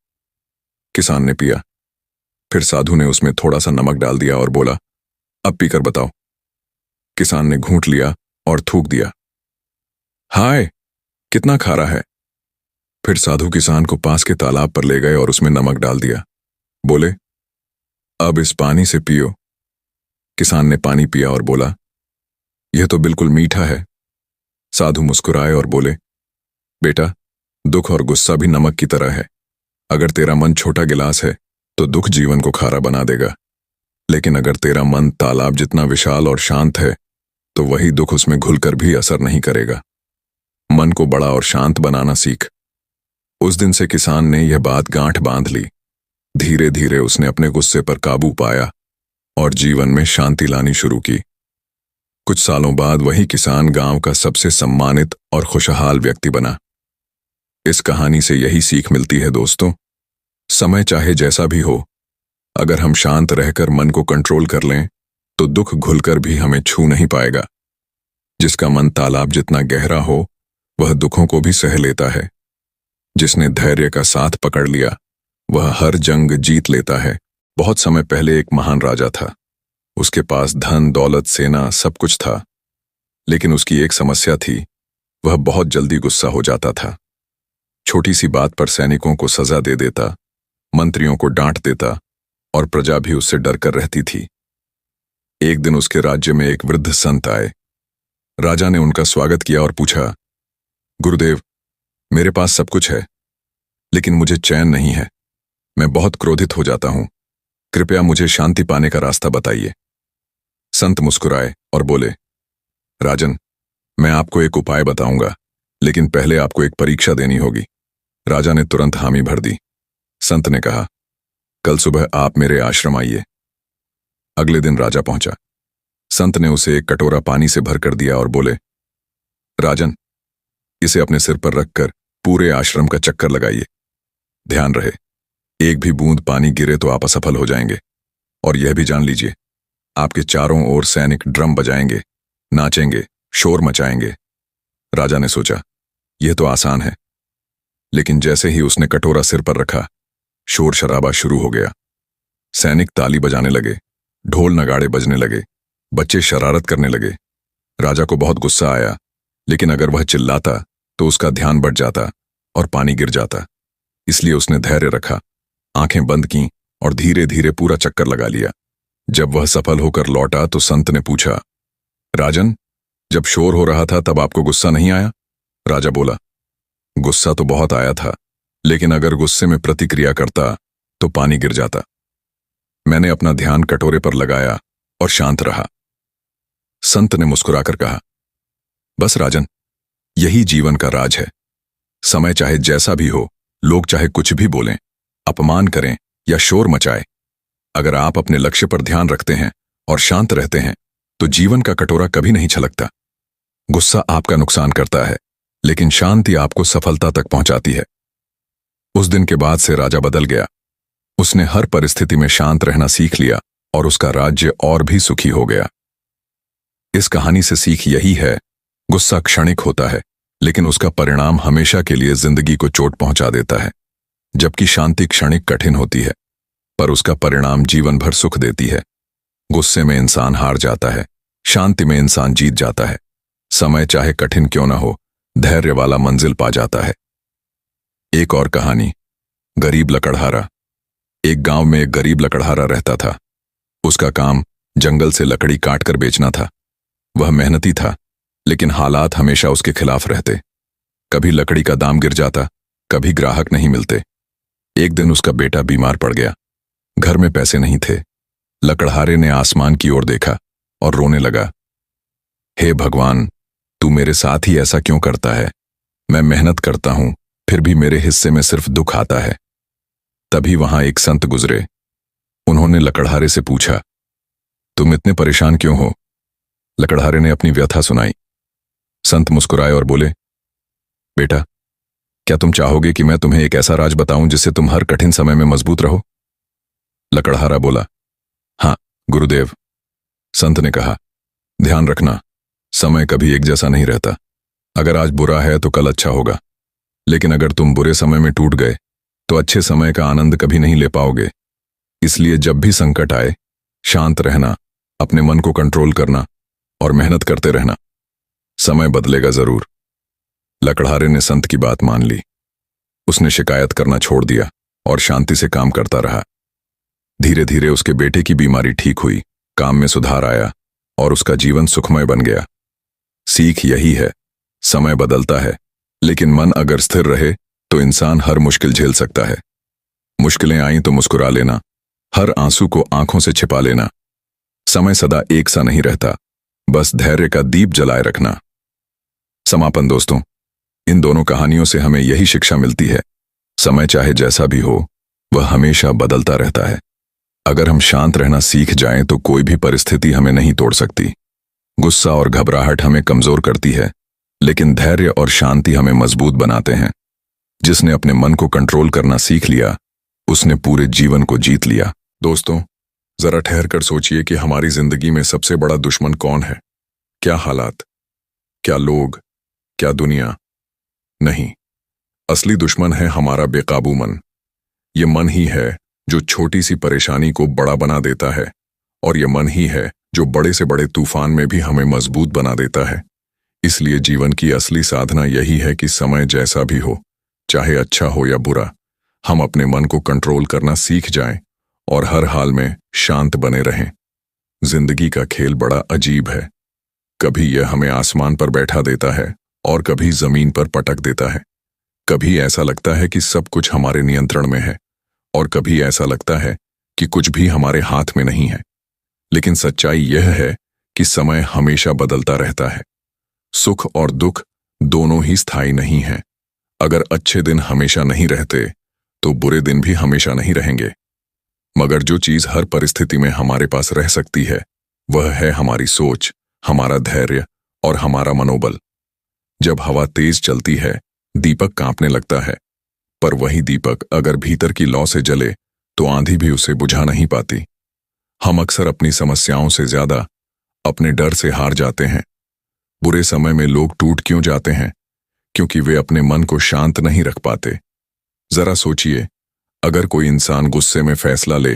किसान ने पिया। फिर साधु ने उसमें थोड़ा सा नमक डाल दिया और बोला, अब पीकर बताओ। किसान ने घूंट लिया और थूक दिया। हाय, कितना खारा है। फिर साधु किसान को पास के तालाब पर ले गए और उसमें नमक डाल दिया। बोले, अब इस पानी से पियो। किसान ने पानी पिया और बोला, यह तो बिल्कुल मीठा है। साधु मुस्कुराए और बोले, बेटा, दुख और गुस्सा भी नमक की तरह है। अगर तेरा मन छोटा गिलास है तो दुख जीवन को खारा बना देगा, लेकिन अगर तेरा मन तालाब जितना विशाल और शांत है तो वही दुख उसमें घुलकर भी असर नहीं करेगा। मन को बड़ा और शांत बनाना सीख। उस दिन से किसान ने यह बात गांठ बांध ली। धीरे धीरे उसने अपने गुस्से पर काबू पाया और जीवन में शांति लानी शुरू की। कुछ सालों बाद वही किसान गांव का सबसे सम्मानित और खुशहाल व्यक्ति बना। इस कहानी से यही सीख मिलती है दोस्तों, समय चाहे जैसा भी हो, अगर हम शांत रहकर मन को कंट्रोल कर लें तो दुख घुलकर भी हमें छू नहीं पाएगा। जिसका मन तालाब जितना गहरा हो वह दुखों को भी सह लेता है। जिसने धैर्य का साथ पकड़ लिया वह हर जंग जीत लेता है। बहुत समय पहले एक महान राजा था। उसके पास धन, दौलत, सेना सब कुछ था, लेकिन उसकी एक समस्या थी, वह बहुत जल्दी गुस्सा हो जाता था। छोटी सी बात पर सैनिकों को सजा दे देता, मंत्रियों को डांट देता और प्रजा भी उससे डर कर रहती थी। एक दिन उसके राज्य में एक वृद्ध संत आए। राजा ने उनका स्वागत किया और पूछा, गुरुदेव, मेरे पास सब कुछ है, लेकिन मुझे चैन नहीं है। मैं बहुत क्रोधित हो जाता हूं। कृपया मुझे शांति पाने का रास्ता बताइए। संत मुस्कुराए और बोले, राजन, मैं आपको एक उपाय बताऊंगा, लेकिन पहले आपको एक परीक्षा देनी होगी। राजा ने तुरंत हामी भर दी। संत ने कहा, कल सुबह आप मेरे आश्रम आइए। अगले दिन राजा पहुंचा। संत ने उसे एक कटोरा पानी से भरकर दिया और बोले, राजन, इसे अपने सिर पर रखकर पूरे आश्रम का चक्कर लगाइए। ध्यान रहे, एक भी बूंद पानी गिरे तो आप असफल हो जाएंगे। और यह भी जान लीजिए, आपके चारों ओर सैनिक ड्रम बजाएंगे, नाचेंगे, शोर मचाएंगे। राजा ने सोचा, यह तो आसान है, लेकिन जैसे ही उसने कटोरा सिर पर रखा, शोर शराबा शुरू हो गया। सैनिक ताली बजाने लगे, ढोल नगाड़े बजने लगे, बच्चे शरारत करने लगे। राजा को बहुत गुस्सा आया, लेकिन अगर वह चिल्लाता तो उसका ध्यान बढ़ जाता और पानी गिर जाता। इसलिए उसने धैर्य रखा, आंखें बंद कीं और धीरे धीरे पूरा चक्कर लगा लिया। जब वह सफल होकर लौटा तो संत ने पूछा, राजन, जब शोर हो रहा था तब आपको गुस्सा नहीं आया? राजा बोला, गुस्सा तो बहुत आया था, लेकिन अगर गुस्से में प्रतिक्रिया करता तो पानी गिर जाता। मैंने अपना ध्यान कटोरे पर लगाया और शांत रहा। संत ने मुस्कुराकर कहा, बस राजन, यही जीवन का राज है। समय चाहे जैसा भी हो, लोग चाहे कुछ भी बोलें, अपमान करें या शोर मचाए, अगर आप अपने लक्ष्य पर ध्यान रखते हैं और शांत रहते हैं तो जीवन का कटोरा कभी नहीं छलकता। गुस्सा आपका नुकसान करता है, लेकिन शांति आपको सफलता तक पहुंचाती है। उस दिन के बाद से राजा बदल गया। उसने हर परिस्थिति में शांत रहना सीख लिया और उसका राज्य और भी सुखी हो गया। इस कहानी से सीख यही है, गुस्सा क्षणिक होता है, लेकिन उसका परिणाम हमेशा के लिए जिंदगी को चोट पहुंचा देता है। जबकि शांति क्षणिक कठिन होती है, पर उसका परिणाम जीवन भर सुख देती है। गुस्से में इंसान हार जाता है, शांति में इंसान जीत जाता है। समय चाहे कठिन क्यों ना हो, धैर्य वाला मंजिल पा जाता है। एक और कहानी, गरीब लकड़हारा। एक गांव में एक गरीब लकड़हारा रहता था। उसका काम जंगल से लकड़ी काटकर बेचना था। वह मेहनती था, लेकिन हालात हमेशा उसके खिलाफ रहते। कभी लकड़ी का दाम गिर जाता, कभी ग्राहक नहीं मिलते। एक दिन उसका बेटा बीमार पड़ गया। घर में पैसे नहीं थे। लकड़हारे ने आसमान की ओर देखा और रोने लगा। हे भगवान, तू मेरे साथ ही ऐसा क्यों करता है? मैं मेहनत करता हूं, फिर भी मेरे हिस्से में सिर्फ दुख आता है। तभी वहां एक संत गुजरे। उन्होंने लकड़हारे से पूछा, तुम इतने परेशान क्यों हो? लकड़हारे ने अपनी व्यथा सुनाई। संत मुस्कुराए और बोले, बेटा, क्या तुम चाहोगे कि मैं तुम्हें एक ऐसा राज बताऊं जिससे तुम हर कठिन समय में मजबूत रहो? लकड़हारा बोला, हाँ गुरुदेव। संत ने कहा, ध्यान रखना, समय कभी एक जैसा नहीं रहता। अगर आज बुरा है तो कल अच्छा होगा, लेकिन अगर तुम बुरे समय में टूट गए तो अच्छे समय का आनंद कभी नहीं ले पाओगे। इसलिए जब भी संकट आए, शांत रहना, अपने मन को कंट्रोल करना और मेहनत करते रहना। समय बदलेगा जरूर। लकड़हारे ने संत की बात मान ली। उसने शिकायत करना छोड़ दिया और शांति से काम करता रहा। धीरे धीरे उसके बेटे की बीमारी ठीक हुई, काम में सुधार आया और उसका जीवन सुखमय बन गया। सीख यही है, समय बदलता है, लेकिन मन अगर स्थिर रहे तो इंसान हर मुश्किल झेल सकता है। मुश्किलें आईं तो मुस्कुरा लेना, हर आंसू को आंखों से छिपा लेना। समय सदा एक सा नहीं रहता, बस धैर्य का दीप जलाए रखना। समापन दोस्तों, इन दोनों कहानियों से हमें यही शिक्षा मिलती है, समय चाहे जैसा भी हो, वह हमेशा बदलता रहता है। अगर हम शांत रहना सीख जाएं तो कोई भी परिस्थिति हमें नहीं तोड़ सकती। गुस्सा और घबराहट हमें कमजोर करती है, लेकिन धैर्य और शांति हमें मजबूत बनाते हैं। जिसने अपने मन को कंट्रोल करना सीख लिया, उसने पूरे जीवन को जीत लिया। दोस्तों, जरा ठहर कर सोचिए कि हमारी जिंदगी में सबसे बड़ा दुश्मन कौन है? क्या हालात? क्या लोग? क्या दुनिया? नहीं, असली दुश्मन है हमारा बेकाबू मन। ये मन ही है जो छोटी सी परेशानी को बड़ा बना देता है, और ये मन ही है जो बड़े से बड़े तूफान में भी हमें मजबूत बना देता है। इसलिए जीवन की असली साधना यही है कि समय जैसा भी हो, चाहे अच्छा हो या बुरा, हम अपने मन को कंट्रोल करना सीख जाएं और हर हाल में शांत बने रहें। जिंदगी का खेल बड़ा अजीब है। कभी यह हमें आसमान पर बैठा देता है और कभी जमीन पर पटक देता है। कभी ऐसा लगता है कि सब कुछ हमारे नियंत्रण में है और कभी ऐसा लगता है कि कुछ भी हमारे हाथ में नहीं है। लेकिन सच्चाई यह है कि समय हमेशा बदलता रहता है। सुख और दुख दोनों ही स्थायी नहीं हैं। अगर अच्छे दिन हमेशा नहीं रहते तो बुरे दिन भी हमेशा नहीं रहेंगे। मगर जो चीज हर परिस्थिति में हमारे पास रह सकती है, वह है हमारी सोच, हमारा धैर्य और हमारा मनोबल। जब हवा तेज चलती है, दीपक कांपने लगता है, पर वही दीपक अगर भीतर की लौ से जले तो आंधी भी उसे बुझा नहीं पाती। हम अक्सर अपनी समस्याओं से ज्यादा अपने डर से हार जाते हैं। बुरे समय में लोग टूट क्यों जाते हैं? क्योंकि वे अपने मन को शांत नहीं रख पाते। जरा सोचिए, अगर कोई इंसान गुस्से में फैसला ले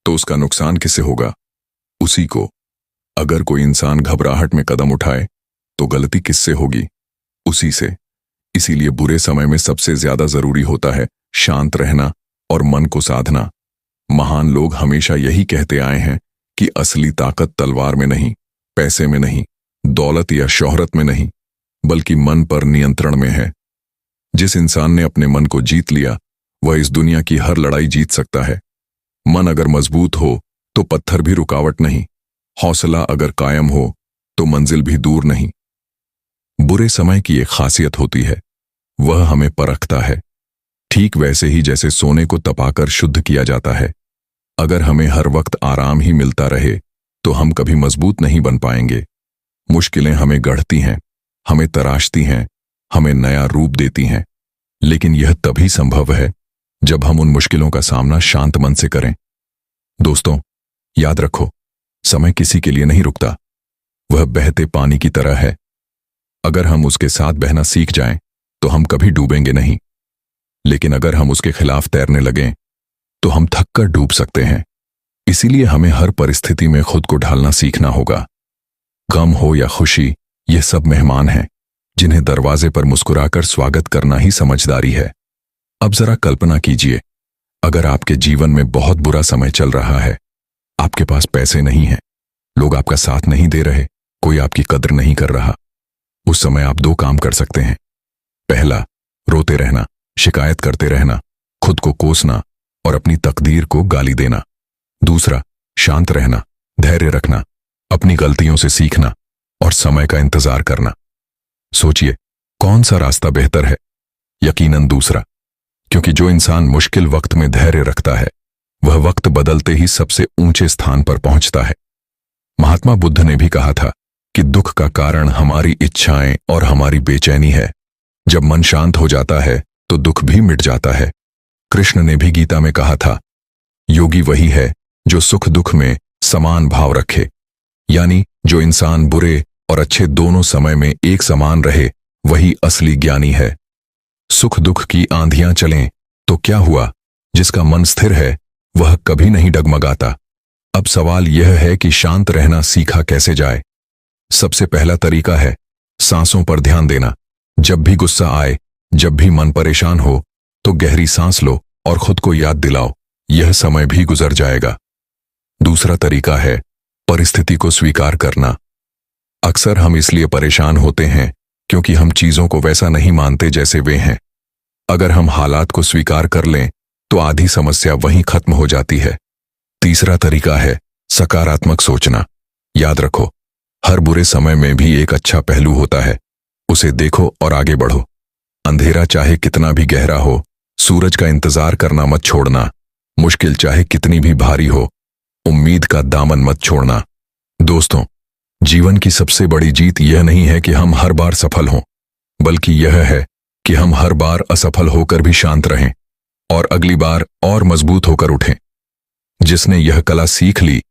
तो उसका नुकसान किसे होगा? उसी को। अगर कोई इंसान घबराहट में कदम उठाए तो गलती किससे होगी? उसी से। इसीलिए बुरे समय में सबसे ज्यादा जरूरी होता है शांत रहना और मन को साधना। महान लोग हमेशा यही कहते आए हैं कि असली ताकत तलवार में नहीं, पैसे में नहीं, दौलत या शोहरत में नहीं, बल्कि मन पर नियंत्रण में है। जिस इंसान ने अपने मन को जीत लिया, वह इस दुनिया की हर लड़ाई जीत सकता है। मन अगर मजबूत हो तो पत्थर भी रुकावट नहीं। हौसला अगर कायम हो तो मंजिल भी दूर नहीं। बुरे समय की एक खासियत होती है, वह हमें परखता है, ठीक वैसे ही जैसे सोने को तपाकर शुद्ध किया जाता है। अगर हमें हर वक्त आराम ही मिलता रहे तो हम कभी मजबूत नहीं बन पाएंगे। मुश्किलें हमें गढ़ती हैं, हमें तराशती हैं, हमें नया रूप देती हैं, लेकिन यह तभी संभव है जब हम उन मुश्किलों का सामना शांत मन से करें। दोस्तों, याद रखो, समय किसी के लिए नहीं रुकता। वह बहते पानी की तरह है। अगर हम उसके साथ बहना सीख जाएं, तो हम कभी डूबेंगे नहीं। लेकिन अगर हम उसके खिलाफ तैरने लगें, तो हम थककर डूब सकते हैं। इसीलिए हमें हर परिस्थिति में खुद को ढालना सीखना होगा। गम हो या खुशी, ये सब मेहमान हैं, जिन्हें दरवाजे पर मुस्कुराकर स्वागत करना ही समझदारी है। अब जरा कल्पना कीजिए, अगर आपके जीवन में बहुत बुरा समय चल रहा है, आपके पास पैसे नहीं हैं, लोग आपका साथ नहीं दे रहे, कोई आपकी कद्र नहीं कर रहा, उस समय आप दो काम कर सकते हैं। पहला, रोते रहना, शिकायत करते रहना, खुद को कोसना और अपनी तकदीर को गाली देना। दूसरा, शांत रहना, धैर्य रखना, अपनी गलतियों से सीखना और समय का इंतजार करना। सोचिए, कौन सा रास्ता बेहतर है? यकीनन दूसरा, क्योंकि जो इंसान मुश्किल वक्त में धैर्य रखता है, वह वक्त बदलते ही सबसे ऊंचे स्थान पर पहुंचता है। महात्मा बुद्ध ने भी कहा था कि दुख का कारण हमारी इच्छाएं और हमारी बेचैनी है। जब मन शांत हो जाता है तो दुख भी मिट जाता है। कृष्ण ने भी गीता में कहा था, योगी वही है जो सुख दुख में समान भाव रखे, यानी जो इंसान बुरे और अच्छे दोनों समय में एक समान रहे, वही असली ज्ञानी है। सुख दुख की आंधियां चलें तो क्या हुआ, जिसका मन स्थिर है वह कभी नहीं डगमगाता। अब सवाल यह है कि शांत रहना सीखा कैसे जाए। सबसे पहला तरीका है सांसों पर ध्यान देना। जब भी गुस्सा आए, जब भी मन परेशान हो, तो गहरी सांस लो और खुद को याद दिलाओ, यह समय भी गुजर जाएगा। दूसरा तरीका है परिस्थिति को स्वीकार करना। अक्सर हम इसलिए परेशान होते हैं क्योंकि हम चीजों को वैसा नहीं मानते जैसे वे हैं। अगर हम हालात को स्वीकार कर लें तो आधी समस्या वहीं खत्म हो जाती है। तीसरा तरीका है सकारात्मक सोचना। याद रखो, हर बुरे समय में भी एक अच्छा पहलू होता है, उसे देखो और आगे बढ़ो। अंधेरा चाहे कितना भी गहरा हो, सूरज का इंतजार करना मत छोड़ना। मुश्किल चाहे कितनी भी भारी हो, उम्मीद का दामन मत छोड़ना। दोस्तों, जीवन की सबसे बड़ी जीत यह नहीं है कि हम हर बार सफल हों, बल्कि यह है कि हम हर बार असफल होकर भी शांत रहें और अगली बार और मजबूत होकर उठें। जिसने यह कला सीख ली,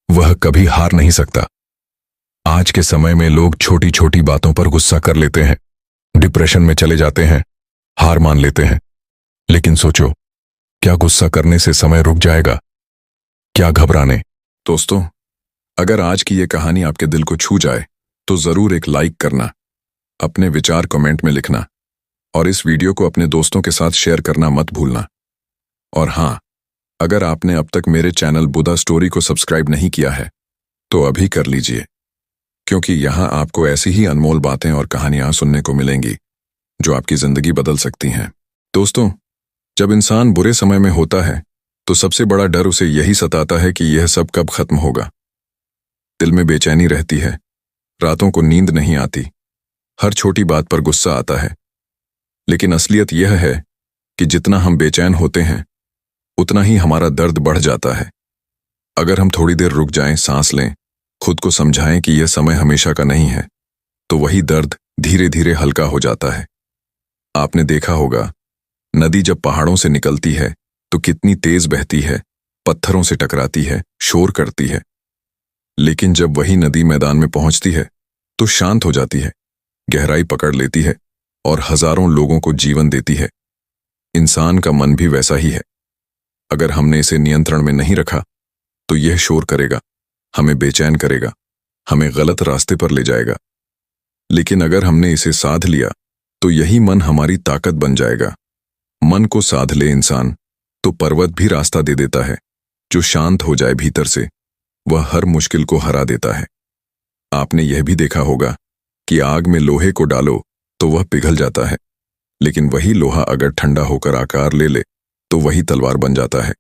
वह कभी हार नहीं सकता। आज के समय में लोग छोटी छोटी बातों पर गुस्सा कर लेते हैं, डिप्रेशन में चले जाते हैं, हार मान लेते हैं। लेकिन सोचो, क्या गुस्सा करने से समय रुक जाएगा? क्या घबराने? दोस्तों, अगर आज की यह कहानी आपके दिल को छू जाए तो जरूर एक लाइक करना, अपने विचार कमेंट में लिखना और इस वीडियो को अपने दोस्तों के साथ शेयर करना मत भूलना। और हां, अगर आपने अब तक मेरे चैनल बुदा स्टोरी को सब्सक्राइब नहीं किया है तो अभी कर लीजिए, क्योंकि यहां आपको ऐसी ही अनमोल बातें और कहानियां सुनने को मिलेंगी जो आपकी जिंदगी बदल सकती हैं। दोस्तों, जब इंसान बुरे समय में होता है तो सबसे बड़ा डर उसे यही सताता है कि यह सब कब खत्म होगा। दिल में बेचैनी रहती है, रातों को नींद नहीं आती, हर छोटी बात पर गुस्सा आता है। लेकिन असलियत यह है कि जितना हम बेचैन होते हैं, उतना ही हमारा दर्द बढ़ जाता है। अगर हम थोड़ी देर रुक जाएं, सांस लें, खुद को समझाएं कि यह समय हमेशा का नहीं है, तो वही दर्द धीरे धीरे हल्का हो जाता है। आपने देखा होगा, नदी जब पहाड़ों से निकलती है तो कितनी तेज बहती है, पत्थरों से टकराती है, शोर करती है। लेकिन जब वही नदी मैदान में पहुंचती है तो शांत हो जाती है, गहराई पकड़ लेती है और हजारों लोगों को जीवन देती है। इंसान का मन भी वैसा ही है। अगर हमने इसे नियंत्रण में नहीं रखा तो यह शोर करेगा, हमें बेचैन करेगा, हमें गलत रास्ते पर ले जाएगा। लेकिन अगर हमने इसे साध लिया तो यही मन हमारी ताकत बन जाएगा। मन को साध ले इंसान तो पर्वत भी रास्ता दे देता है। जो शांत हो जाए भीतर से, वह हर मुश्किल को हरा देता है। आपने यह भी देखा होगा कि आग में लोहे को डालो तो वह पिघल जाता है, लेकिन वही लोहा अगर ठंडा होकर आकार ले ले तो वही तलवार बन जाता है।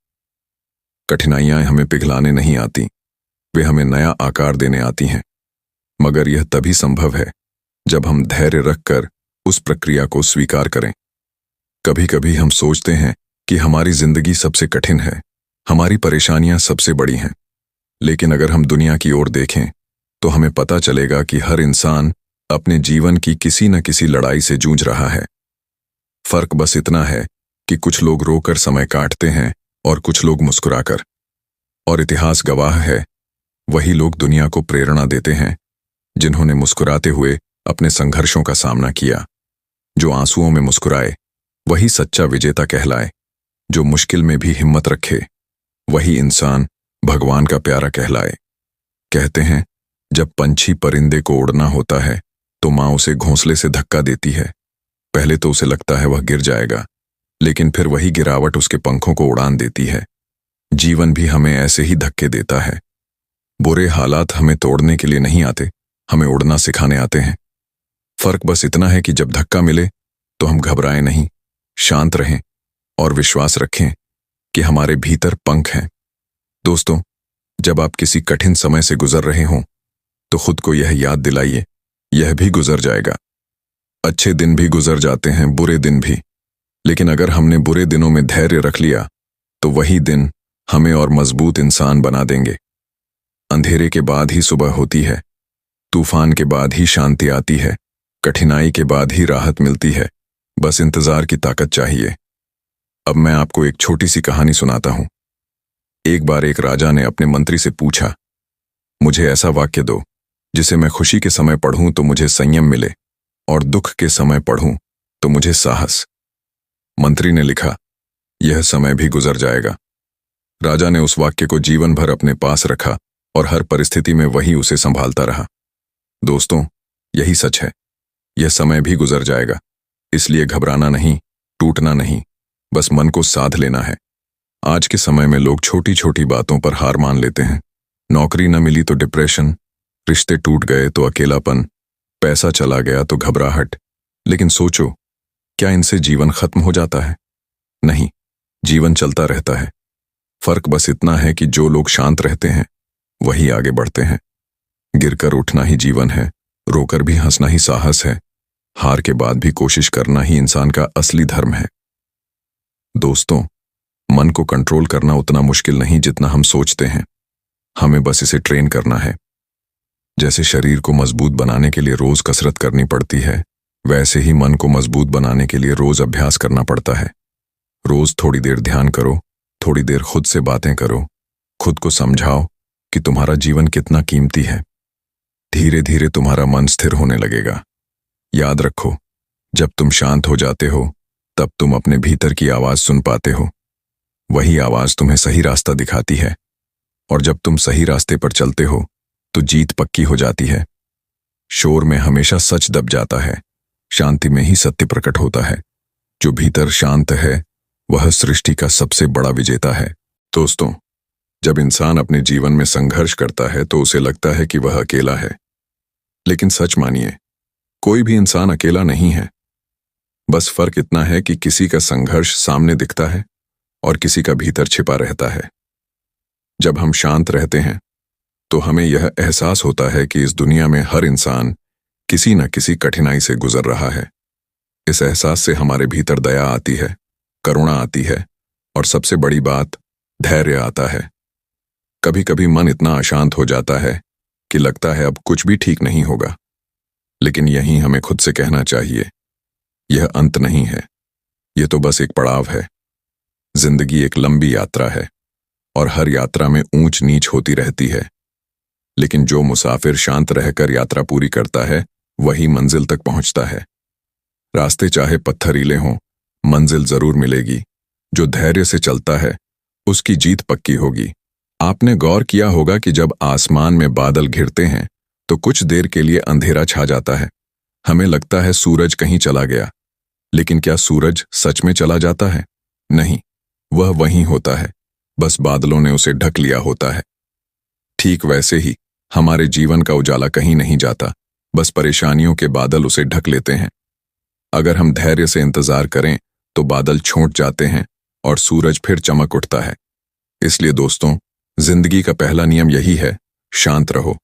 कठिनाइयां हमें पिघलाने नहीं आती, वे हमें नया आकार देने आती हैं। मगर यह तभी संभव है जब हम धैर्य रखकर उस प्रक्रिया को स्वीकार करें। कभी कभी हम सोचते हैं कि हमारी जिंदगी सबसे कठिन है, हमारी परेशानियां सबसे बड़ी हैं। लेकिन अगर हम दुनिया की ओर देखें तो हमें पता चलेगा कि हर इंसान अपने जीवन की किसी न किसी लड़ाई से जूझ रहा है। फर्क बस इतना है कि कुछ लोग रोकर समय काटते हैं और कुछ लोग मुस्कुराकर। और इतिहास गवाह है, वही लोग दुनिया को प्रेरणा देते हैं जिन्होंने मुस्कुराते हुए अपने संघर्षों का सामना किया। जो आंसुओं में मुस्कुराए वही सच्चा विजेता कहलाए। जो मुश्किल में भी हिम्मत रखे वही इंसान भगवान का प्यारा कहलाए। कहते हैं जब पंछी परिंदे को उड़ना होता है तो माँ उसे घोंसले से धक्का देती है। पहले तो उसे लगता है वह गिर जाएगा, लेकिन फिर वही गिरावट उसके पंखों को उड़ान देती है। जीवन भी हमें ऐसे ही धक्के देता है। बुरे हालात हमें तोड़ने के लिए नहीं आते, हमें उड़ना सिखाने आते हैं। फर्क बस इतना है कि जब धक्का मिले तो हम घबराएं नहीं, शांत रहें और विश्वास रखें कि हमारे भीतर पंख हैं। दोस्तों, जब आप किसी कठिन समय से गुजर रहे हों तो खुद को यह याद दिलाइए, यह भी गुजर जाएगा। अच्छे दिन भी गुजर जाते हैं, बुरे दिन भी, लेकिन अगर हमने बुरे दिनों में धैर्य रख लिया तो वही दिन हमें और मजबूत इंसान बना देंगे। अंधेरे के बाद ही सुबह होती है, तूफान के बाद ही शांति आती है, कठिनाई के बाद ही राहत मिलती है। बस इंतजार की ताकत चाहिए। अब मैं आपको एक छोटी सी कहानी सुनाता हूं। एक बार एक राजा ने अपने मंत्री से पूछा, मुझे ऐसा वाक्य दो जिसे मैं खुशी के समय पढ़ूं तो मुझे संयम मिले और दुख के समय पढ़ूं तो मुझे साहस। मंत्री ने लिखा, यह समय भी गुजर जाएगा। राजा ने उस वाक्य को जीवन भर अपने पास रखा और हर परिस्थिति में वही उसे संभालता रहा। दोस्तों, यही सच है, यह समय भी गुजर जाएगा, इसलिए घबराना नहीं, टूटना नहीं, बस मन को साध लेना है। आज के समय में लोग छोटी छोटी बातों पर हार मान लेते हैं। नौकरी न मिली तो डिप्रेशन, रिश्ते टूट गए तो अकेलापन, पैसा चला गया तो घबराहट। लेकिन सोचो, क्या इनसे जीवन खत्म हो जाता है? नहीं, जीवन चलता रहता है। फर्क बस इतना है कि जो लोग शांत रहते हैं वही आगे बढ़ते हैं। गिरकर उठना ही जीवन है, रोकर भी हंसना ही साहस है, हार के बाद भी कोशिश करना ही इंसान का असली धर्म है। दोस्तों, मन को कंट्रोल करना उतना मुश्किल नहीं जितना हम सोचते हैं। हमें बस इसे ट्रेन करना है। जैसे शरीर को मजबूत बनाने के लिए रोज कसरत करनी पड़ती है, वैसे ही मन को मजबूत बनाने के लिए रोज अभ्यास करना पड़ता है। रोज थोड़ी देर ध्यान करो, थोड़ी देर खुद से बातें करो, खुद को समझाओ कि तुम्हारा जीवन कितना कीमती है। धीरे धीरे तुम्हारा मन स्थिर होने लगेगा। याद रखो, जब तुम शांत हो जाते हो तब तुम अपने भीतर की आवाज सुन पाते हो। वही आवाज तुम्हें सही रास्ता दिखाती है, और जब तुम सही रास्ते पर चलते हो तो जीत पक्की हो जाती है। शोर में हमेशा सच दब जाता है, शांति में ही सत्य प्रकट होता है। जो भीतर शांत है वह सृष्टि का सबसे बड़ा विजेता है। दोस्तों, जब इंसान अपने जीवन में संघर्ष करता है तो उसे लगता है कि वह अकेला है, लेकिन सच मानिए, कोई भी इंसान अकेला नहीं है। बस फर्क इतना है कि किसी का संघर्ष सामने दिखता है और किसी का भीतर छिपा रहता है। जब हम शांत रहते हैं तो हमें यह एहसास होता है कि इस दुनिया में हर इंसान किसी न किसी कठिनाई से गुजर रहा है। इस एहसास से हमारे भीतर दया आती है, करुणा आती है, और सबसे बड़ी बात, धैर्य आता है। कभी कभी मन इतना अशांत हो जाता है कि लगता है अब कुछ भी ठीक नहीं होगा, लेकिन यही हमें खुद से कहना चाहिए, यह अंत नहीं है, यह तो बस एक पड़ाव है। जिंदगी एक लंबी यात्रा है और हर यात्रा में ऊंच नीच होती रहती है, लेकिन जो मुसाफिर शांत रहकर यात्रा पूरी करता है वही मंजिल तक पहुंचता है। रास्ते चाहे पत्थरीले हों, मंजिल जरूर मिलेगी। जो धैर्य से चलता है उसकी जीत पक्की होगी। आपने गौर किया होगा कि जब आसमान में बादल घिरते हैं तो कुछ देर के लिए अंधेरा छा जाता है। हमें लगता है सूरज कहीं चला गया, लेकिन क्या सूरज सच में चला जाता है? नहीं, वह वहीं होता है, बस बादलों ने उसे ढक लिया होता है। ठीक वैसे ही हमारे जीवन का उजाला कहीं नहीं जाता, बस परेशानियों के बादल उसे ढक लेते हैं। अगर हम धैर्य से इंतजार करें तो बादल छोंट जाते हैं और सूरज फिर चमक उठता है। इसलिए दोस्तों, जिंदगी का पहला नियम यही है, शांत रहो,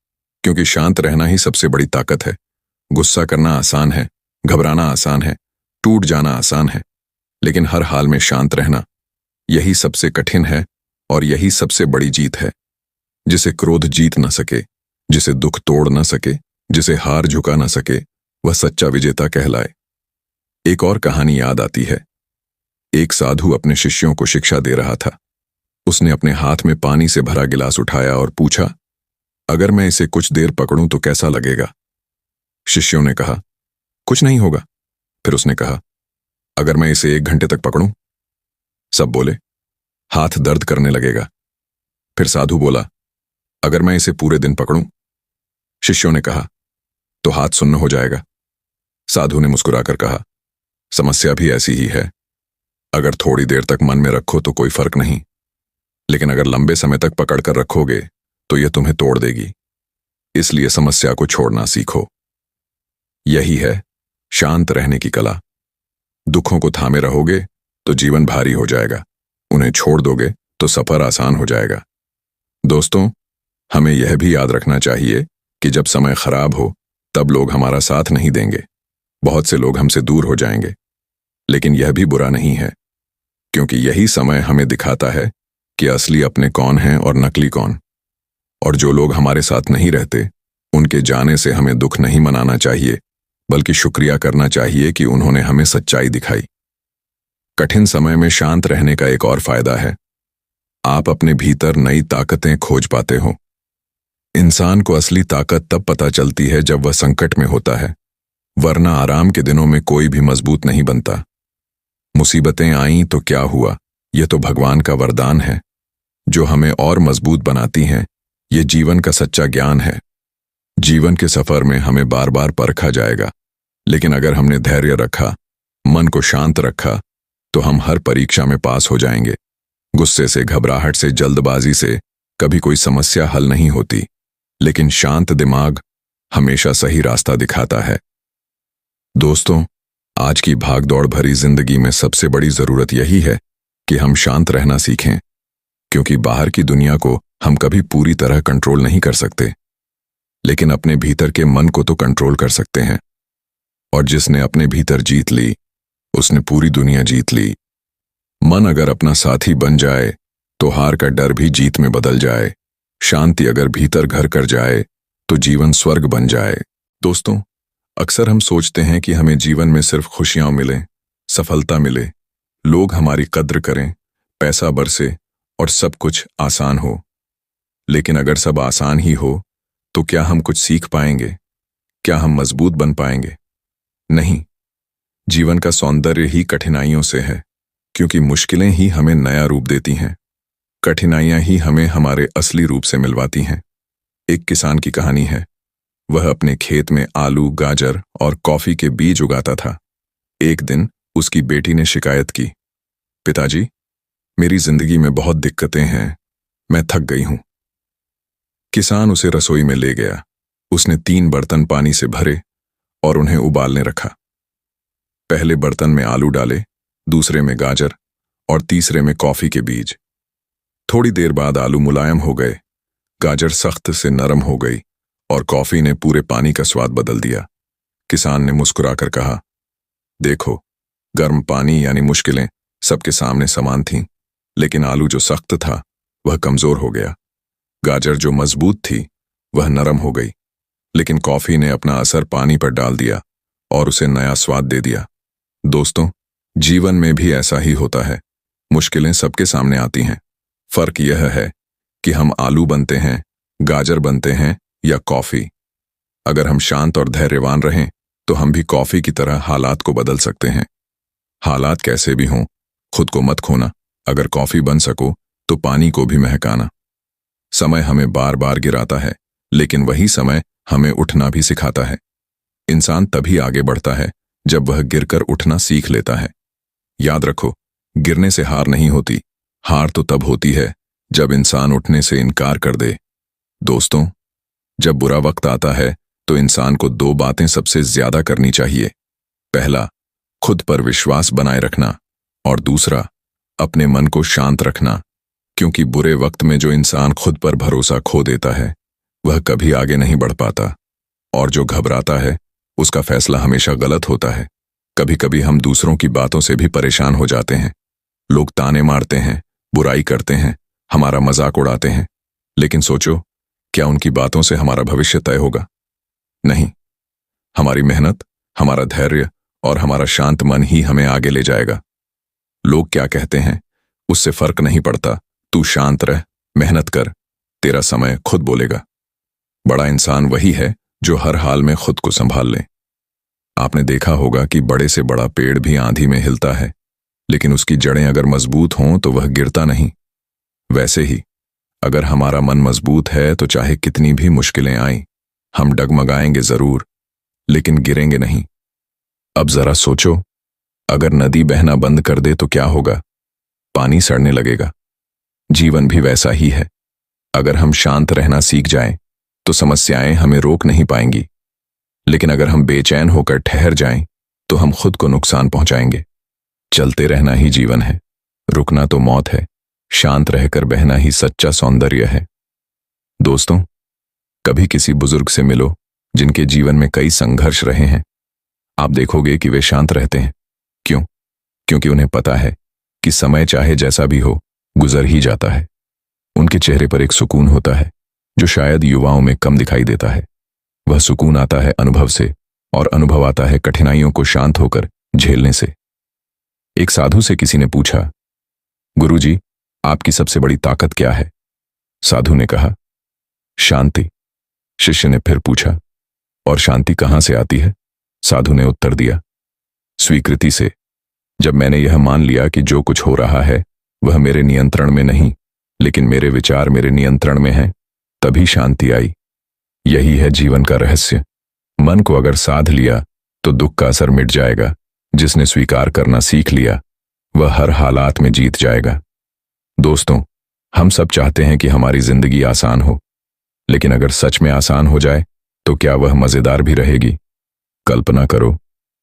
क्योंकि शांत रहना ही सबसे बड़ी ताकत है। गुस्सा करना आसान है, घबराना आसान है, टूट जाना आसान है, लेकिन हर हाल में शांत रहना, यही सबसे कठिन है और यही सबसे बड़ी जीत है। जिसे क्रोध जीत न सके, जिसे दुख तोड़ न सके, जिसे हार झुका न सके, वह सच्चा विजेता कहलाए। एक और कहानी याद आती है। एक साधु अपने शिष्यों को शिक्षा दे रहा था। उसने अपने हाथ में पानी से भरा गिलास उठाया और पूछा, अगर मैं इसे कुछ देर पकड़ूं तो कैसा लगेगा? शिष्यों ने कहा, कुछ नहीं होगा। फिर उसने कहा, अगर मैं इसे 1 घंटे तक पकड़ूं? सब बोले, हाथ दर्द करने लगेगा। फिर साधु बोला, अगर मैं इसे पूरे दिन पकड़ूं? शिष्यों ने कहा, तो हाथ सुन्न हो जाएगा। साधु ने मुस्कुराकर कहा, समस्या भी ऐसी ही है। अगर थोड़ी देर तक मन में रखो तो कोई फर्क नहीं, लेकिन अगर लंबे समय तक पकड़कर रखोगे तो यह तुम्हें तोड़ देगी। इसलिए समस्या को छोड़ना सीखो। यही है शांत रहने की कला। दुखों को थामे रहोगे तो जीवन भारी हो जाएगा, उन्हें छोड़ दोगे तो सफर आसान हो जाएगा। दोस्तों, हमें यह भी याद रखना चाहिए कि जब समय खराब हो तब लोग हमारा साथ नहीं देंगे। बहुत से लोग हमसे दूर हो जाएंगे, लेकिन यह भी बुरा नहीं है, क्योंकि यही समय हमें दिखाता है कि असली अपने कौन हैं और नकली कौन। और जो लोग हमारे साथ नहीं रहते, उनके जाने से हमें दुख नहीं मनाना चाहिए, बल्कि शुक्रिया करना चाहिए कि उन्होंने हमें सच्चाई दिखाई। कठिन समय में शांत रहने का एक और फायदा है, आप अपने भीतर नई ताकतें खोज पाते हो। इंसान को असली ताकत तब पता चलती है जब वह संकट में होता है, वरना आराम के दिनों में कोई भी मजबूत नहीं बनता। मुसीबतें आईं तो क्या हुआ, यह तो भगवान का वरदान है जो हमें और मजबूत बनाती हैं। ये जीवन का सच्चा ज्ञान है। जीवन के सफर में हमें बार बार परखा जाएगा, लेकिन अगर हमने धैर्य रखा, मन को शांत रखा, तो हम हर परीक्षा में पास हो जाएंगे। गुस्से से, घबराहट से, जल्दबाजी से कभी कोई समस्या हल नहीं होती, लेकिन शांत दिमाग हमेशा सही रास्ता दिखाता है। दोस्तों, आज की भागदौड़ भरी जिंदगी में सबसे बड़ी जरूरत यही है कि हम शांत रहना सीखें, क्योंकि बाहर की दुनिया को हम कभी पूरी तरह कंट्रोल नहीं कर सकते, लेकिन अपने भीतर के मन को तो कंट्रोल कर सकते हैं। और जिसने अपने भीतर जीत ली, उसने पूरी दुनिया जीत ली। मन अगर अपना साथी बन जाए तो हार का डर भी जीत में बदल जाए। शांति अगर भीतर घर कर जाए तो जीवन स्वर्ग बन जाए। दोस्तों, अक्सर हम सोचते हैं कि हमें जीवन में सिर्फ खुशियां मिलें, सफलता मिले, लोग हमारी कद्र करें, पैसा बरसे और सब कुछ आसान हो। लेकिन अगर सब आसान ही हो तो क्या हम कुछ सीख पाएंगे? क्या हम मजबूत बन पाएंगे? नहीं। जीवन का सौंदर्य ही कठिनाइयों से है, क्योंकि मुश्किलें ही हमें नया रूप देती हैं। कठिनाइयां ही हमें हमारे असली रूप से मिलवाती हैं। एक किसान की कहानी है। वह अपने खेत में आलू, गाजर और कॉफी के बीज उगाता था। एक दिन उसकी बेटी ने शिकायत की, पिताजी, मेरी जिंदगी में बहुत दिक्कतें हैं, मैं थक गई हूं। किसान उसे रसोई में ले गया। उसने 3 बर्तन पानी से भरे और उन्हें उबालने रखा। पहले बर्तन में आलू डाले, दूसरे में गाजर और तीसरे में कॉफी के बीज। थोड़ी देर बाद आलू मुलायम हो गए, गाजर सख्त से नरम हो गई और कॉफी ने पूरे पानी का स्वाद बदल दिया। किसान ने मुस्कुराकर कहा, देखो, गर्म पानी यानी मुश्किलें सबके सामने समान थीं, लेकिन आलू जो सख्त था वह कमजोर हो गया। गाजर जो मजबूत थी वह नरम हो गई, लेकिन कॉफी ने अपना असर पानी पर डाल दिया और उसे नया स्वाद दे दिया। दोस्तों, जीवन में भी ऐसा ही होता है। मुश्किलें सबके सामने आती हैं। फर्क यह है कि हम आलू बनते हैं, गाजर बनते हैं या कॉफी। अगर हम शांत और धैर्यवान रहें तो हम भी कॉफी की तरह हालात को बदल सकते हैं। हालात कैसे भी हों, खुद को मत खोना। अगर कॉफी बन सको तो पानी को भी महकाना। समय हमें बार बार गिराता है, लेकिन वही समय हमें उठना भी सिखाता है। इंसान तभी आगे बढ़ता है जब वह गिरकर उठना सीख लेता है। याद रखो, गिरने से हार नहीं होती, हार तो तब होती है जब इंसान उठने से इनकार कर दे। दोस्तों, जब बुरा वक्त आता है तो इंसान को 2 बातें सबसे ज्यादा करनी चाहिए। पहला, खुद पर विश्वास बनाए रखना, और दूसरा, अपने मन को शांत रखना, क्योंकि बुरे वक्त में जो इंसान खुद पर भरोसा खो देता है वह कभी आगे नहीं बढ़ पाता, और जो घबराता है उसका फैसला हमेशा गलत होता है। कभी कभी हम दूसरों की बातों से भी परेशान हो जाते हैं। लोग ताने मारते हैं, बुराई करते हैं, हमारा मजाक उड़ाते हैं, लेकिन सोचो, क्या उनकी बातों से हमारा भविष्य तय होगा? नहीं। हमारी मेहनत, हमारा धैर्य और हमारा शांत मन ही हमें आगे ले जाएगा। लोग क्या कहते हैं उससे फर्क नहीं पड़ता। तू शांत रह, मेहनत कर, तेरा समय खुद बोलेगा। बड़ा इंसान वही है जो हर हाल में खुद को संभाल लें। आपने देखा होगा कि बड़े से बड़ा पेड़ भी आंधी में हिलता है, लेकिन उसकी जड़ें अगर मजबूत हों तो वह गिरता नहीं। वैसे ही अगर हमारा मन मजबूत है तो चाहे कितनी भी मुश्किलें आएं, हम डगमगाएंगे जरूर, लेकिन गिरेंगे नहीं। अब जरा सोचो, अगर नदी बहना बंद कर दे तो क्या होगा? पानी सड़ने लगेगा। जीवन भी वैसा ही है। अगर हम शांत रहना सीख जाएं तो समस्याएं हमें रोक नहीं पाएंगी, लेकिन अगर हम बेचैन होकर ठहर जाएं तो हम खुद को नुकसान पहुंचाएंगे। चलते रहना ही जीवन है, रुकना तो मौत है, शांत रहकर बहना ही सच्चा सौंदर्य है। दोस्तों, कभी किसी बुजुर्ग से मिलो जिनके जीवन में कई संघर्ष रहे हैं। आप देखोगे कि वे शांत रहते हैं। क्यों? क्योंकि उन्हें पता है कि समय चाहे जैसा भी हो, गुजर ही जाता है। उनके चेहरे पर एक सुकून होता है जो शायद युवाओं में कम दिखाई देता है। वह सुकून आता है अनुभव से, और अनुभव आता है कठिनाइयों को शांत होकर झेलने से। एक साधु से किसी ने पूछा, गुरुजी, आपकी सबसे बड़ी ताकत क्या है? साधु ने कहा, शांति। शिष्य ने फिर पूछा, और शांति कहां से आती है? साधु ने उत्तर दिया, स्वीकृति से। जब मैंने यह मान लिया कि जो कुछ हो रहा है वह मेरे नियंत्रण में नहीं, लेकिन मेरे विचार मेरे नियंत्रण में हैं, तभी शांति आई। यही है जीवन का रहस्य। मन को अगर साध लिया तो दुख का असर मिट जाएगा। जिसने स्वीकार करना सीख लिया वह हर हालात में जीत जाएगा। दोस्तों, हम सब चाहते हैं कि हमारी जिंदगी आसान हो, लेकिन अगर सच में आसान हो जाए तो क्या वह मजेदार भी रहेगी? कल्पना करो,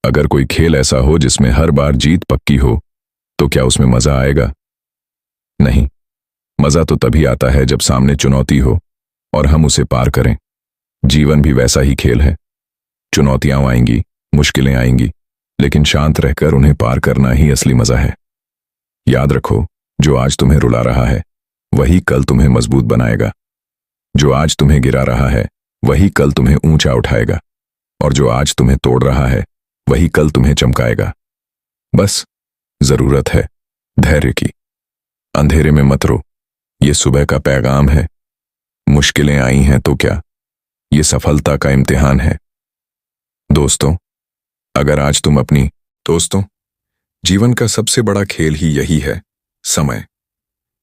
अगर कोई खेल ऐसा हो जिसमें हर बार जीत पक्की हो, तो क्या उसमें मजा आएगा? नहीं। मजा तो तभी आता है जब सामने चुनौती हो और हम उसे पार करें। जीवन भी वैसा ही खेल है। चुनौतियां आएंगी, मुश्किलें आएंगी, लेकिन शांत रहकर उन्हें पार करना ही असली मजा है। याद रखो, जो आज तुम्हें रुला रहा है वही कल तुम्हें मजबूत बनाएगा। जो आज तुम्हें गिरा रहा है वही कल तुम्हें ऊंचा उठाएगा, और जो आज तुम्हें तोड़ रहा है वही कल तुम्हें चमकाएगा। बस जरूरत है धैर्य की। अंधेरे में मत रो, ये सुबह का पैगाम है। मुश्किलें आई हैं तो क्या, ये सफलता का इम्तिहान है। दोस्तों, अगर आज तुम अपनी जीवन का सबसे बड़ा खेल ही यही है, समय।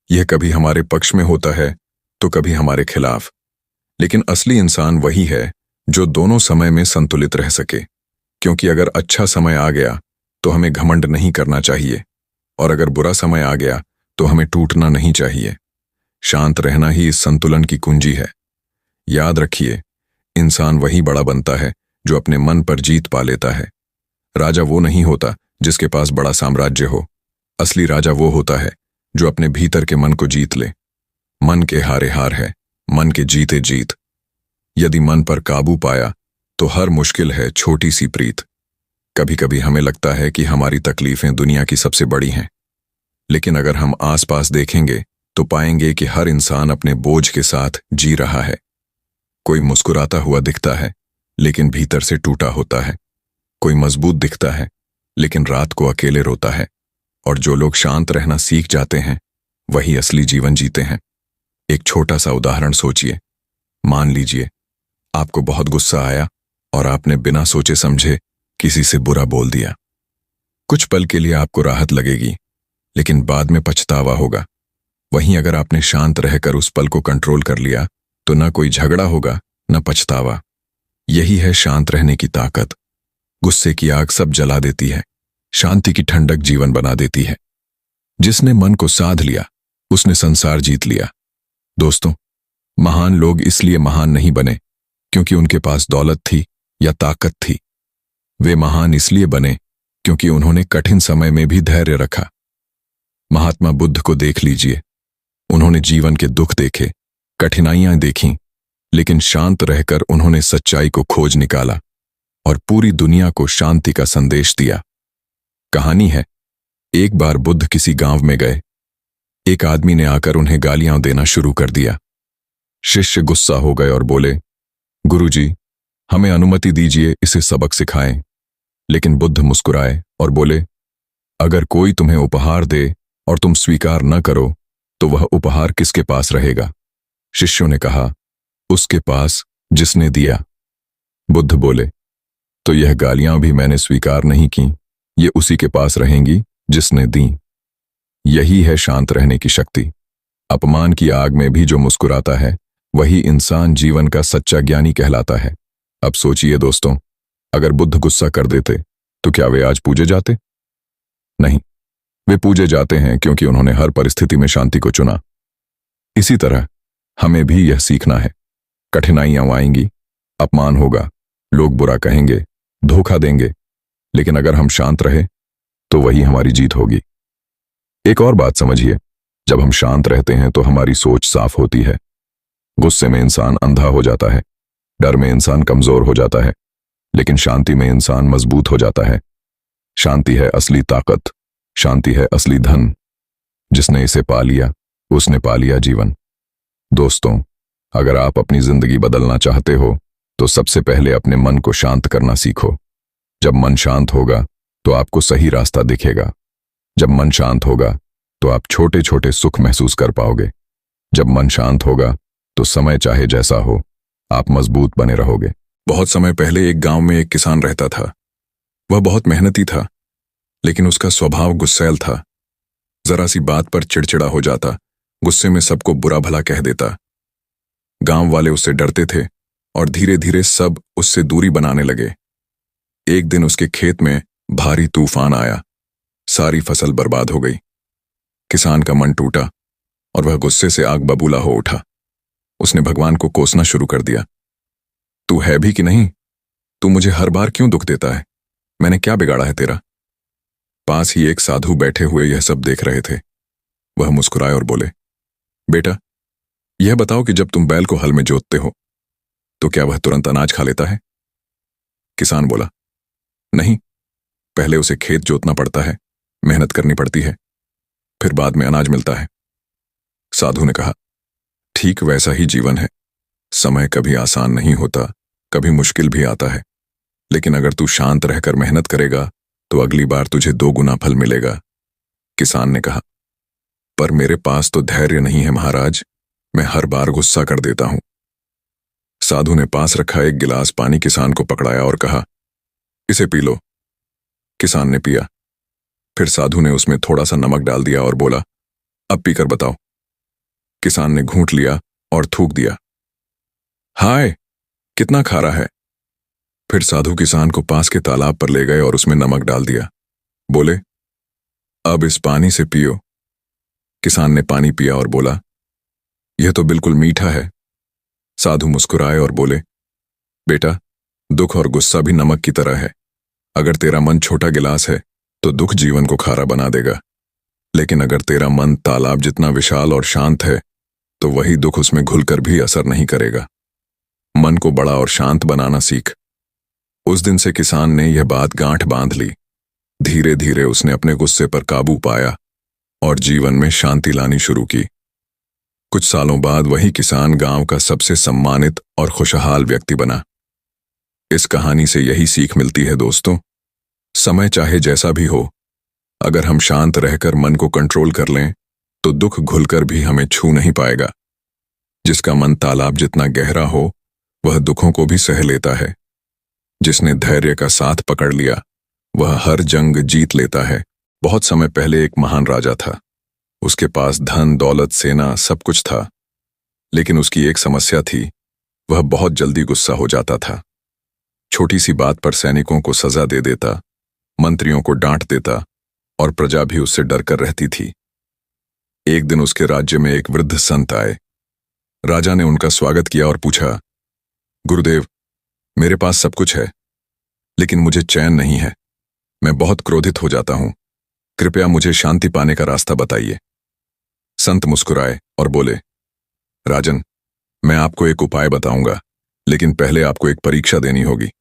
यह कभी हमारे पक्ष में होता है तो कभी हमारे खिलाफ, लेकिन असली इंसान वही है जो दोनों समय में संतुलित रह सके। क्योंकि अगर अच्छा समय आ गया तो हमें घमंड नहीं करना चाहिए, और अगर बुरा समय आ गया तो हमें टूटना नहीं चाहिए। शांत रहना ही इस संतुलन की कुंजी है। याद रखिए, इंसान वही बड़ा बनता है जो अपने मन पर जीत पा लेता है। राजा वो नहीं होता जिसके पास बड़ा साम्राज्य हो। असली राजा वो होता है जो अपने भीतर के मन को जीत ले। मन के हारे हार है, मन के जीते जीत। यदि मन पर काबू पाया तो हर मुश्किल है छोटी सी प्रीत। कभी कभी हमें लगता है कि हमारी तकलीफें दुनिया की सबसे बड़ी हैं, लेकिन अगर हम आसपास देखेंगे तो पाएंगे कि हर इंसान अपने बोझ के साथ जी रहा है। कोई मुस्कुराता हुआ दिखता है लेकिन भीतर से टूटा होता है। कोई मजबूत दिखता है लेकिन रात को अकेले रोता है। और जो लोग शांत रहना सीख जाते हैं वही असली जीवन जीते हैं। एक छोटा सा उदाहरण सोचिए। मान लीजिए आपको बहुत गुस्सा आया और आपने बिना सोचे समझे किसी से बुरा बोल दिया। कुछ पल के लिए आपको राहत लगेगी, लेकिन बाद में पछतावा होगा। वहीं अगर आपने शांत रहकर उस पल को कंट्रोल कर लिया तो न कोई झगड़ा होगा न पछतावा। यही है शांत रहने की ताकत। गुस्से की आग सब जला देती है, शांति की ठंडक जीवन बना देती है। जिसने मन को साध लिया उसने संसार जीत लिया। दोस्तों, महान लोग इसलिए महान नहीं बने क्योंकि उनके पास दौलत थी या ताकत थी। वे महान इसलिए बने क्योंकि उन्होंने कठिन समय में भी धैर्य रखा। महात्मा बुद्ध को देख लीजिए। उन्होंने जीवन के दुख देखे, कठिनाइयां देखीं, लेकिन शांत रहकर उन्होंने सच्चाई को खोज निकाला और पूरी दुनिया को शांति का संदेश दिया। कहानी है, एक बार बुद्ध किसी गांव में गए। एक आदमी ने आकर उन्हें गालियां देना शुरू कर दिया। शिष्य गुस्सा हो गए और बोले, गुरुजी, हमें अनुमति दीजिए इसे सबक सिखाएं। लेकिन बुद्ध मुस्कुराए और बोले, अगर कोई तुम्हें उपहार दे और तुम स्वीकार न करो तो वह उपहार किसके पास रहेगा? शिष्यों ने कहा, उसके पास जिसने दिया। बुद्ध बोले, तो यह गालियां भी मैंने स्वीकार नहीं की, ये उसी के पास रहेंगी जिसने दी। यही है शांत रहने की शक्ति। अपमान की आग में भी जो मुस्कुराता है वही इंसान जीवन का सच्चा ज्ञानी कहलाता है। अब सोचिए दोस्तों, अगर बुद्ध गुस्सा कर देते तो क्या वे आज पूजे जाते? नहीं, वे पूजे जाते हैं क्योंकि उन्होंने हर परिस्थिति में शांति को चुना। इसी तरह हमें भी यह सीखना है। कठिनाइयां आएंगी, अपमान होगा, लोग बुरा कहेंगे, धोखा देंगे, लेकिन अगर हम शांत रहे तो वही हमारी जीत होगी। एक और बात समझिए, जब हम शांत रहते हैं तो हमारी सोच साफ होती है। गुस्से में इंसान अंधा हो जाता है, डर में इंसान कमजोर हो जाता है, लेकिन शांति में इंसान मजबूत हो जाता है। शांति है असली ताकत, शांति है असली धन। जिसने इसे पा लिया उसने पा लिया जीवन। दोस्तों, अगर आप अपनी जिंदगी बदलना चाहते हो तो सबसे पहले अपने मन को शांत करना सीखो। जब मन शांत होगा तो आपको सही रास्ता दिखेगा। जब मन शांत होगा तो आप छोटे छोटे सुख महसूस कर पाओगे। जब मन शांत होगा तो समय चाहे जैसा हो, आप मजबूत बने रहोगे। बहुत समय पहले एक गांव में एक किसान रहता था। वह बहुत मेहनती था, लेकिन उसका स्वभाव गुस्सैल था। जरा सी बात पर चिड़चिड़ा हो जाता, गुस्से में सबको बुरा भला कह देता। गांव वाले उससे डरते थे और धीरे धीरे सब उससे दूरी बनाने लगे। एक दिन उसके खेत में भारी तूफान आया, सारी फसल बर्बाद हो गई। किसान का मन टूटा और वह गुस्से से आग बबूला हो उठा। उसने भगवान को कोसना शुरू कर दिया। तू है भी कि नहीं? तू मुझे हर बार क्यों दुख देता है? मैंने क्या बिगाड़ा है तेरा? पास ही एक साधु बैठे हुए यह सब देख रहे थे। वह मुस्कुराए और बोले, बेटा, यह बताओ कि जब तुम बैल को हल में जोतते हो तो क्या वह तुरंत अनाज खा लेता है? किसान बोला, नहीं, पहले उसे खेत जोतना पड़ता है, मेहनत करनी पड़ती है, फिर बाद में अनाज मिलता है। साधु ने कहा, ठीक वैसा ही जीवन है। समय कभी आसान नहीं होता, कभी मुश्किल भी आता है, लेकिन अगर तू शांत रहकर मेहनत करेगा तो अगली बार तुझे 2 गुना फल मिलेगा। किसान ने कहा, पर मेरे पास तो धैर्य नहीं है महाराज, मैं हर बार गुस्सा कर देता हूं। साधु ने पास रखा एक गिलास पानी किसान को पकड़ाया और कहा, इसे पी लो। किसान ने पिया। फिर साधु ने उसमें थोड़ा सा नमक डाल दिया और बोला, अब पीकर बताओ। किसान ने घूंट लिया और थूक दिया। हाय, कितना खारा है। फिर साधु किसान को पास के तालाब पर ले गए और उसमें नमक डाल दिया। बोले, अब इस पानी से पियो। किसान ने पानी पिया और बोला, यह तो बिल्कुल मीठा है। साधु मुस्कुराए और बोले, बेटा, दुख और गुस्सा भी नमक की तरह है। अगर तेरा मन छोटा गिलास है तो दुख जीवन को खारा बना देगा, लेकिन अगर तेरा मन तालाब जितना विशाल और शांत है तो वही दुख उसमें घुलकर भी असर नहीं करेगा। मन को बड़ा और शांत बनाना सीख। उस दिन से किसान ने यह बात गांठ बांध ली। धीरे धीरे उसने अपने गुस्से पर काबू पाया और जीवन में शांति लानी शुरू की। कुछ सालों बाद वही किसान गांव का सबसे सम्मानित और खुशहाल व्यक्ति बना। इस कहानी से यही सीख मिलती है दोस्तों, समय चाहे जैसा भी हो, अगर हम शांत रहकर मन को कंट्रोल कर लें तो दुख घुलकर भी हमें छू नहीं पाएगा। जिसका मन तालाब जितना गहरा हो वह दुखों को भी सह लेता है। जिसने धैर्य का साथ पकड़ लिया वह हर जंग जीत लेता है। बहुत समय पहले एक महान राजा था। उसके पास धन, दौलत, सेना सब कुछ था, लेकिन उसकी एक समस्या थी, वह बहुत जल्दी गुस्सा हो जाता था। छोटी सी बात पर सैनिकों को सजा दे देता, मंत्रियों को डांट देता और प्रजा भी उससे डरकर रहती थी। एक दिन उसके राज्य में एक वृद्ध संत आए। राजा ने उनका स्वागत किया और पूछा, गुरुदेव, मेरे पास सब कुछ है, लेकिन मुझे चैन नहीं है। मैं बहुत क्रोधित हो जाता हूं। कृपया मुझे शांति पाने का रास्ता बताइए। संत मुस्कुराए और बोले, राजन, मैं आपको एक उपाय बताऊंगा, लेकिन पहले आपको एक परीक्षा देनी होगी।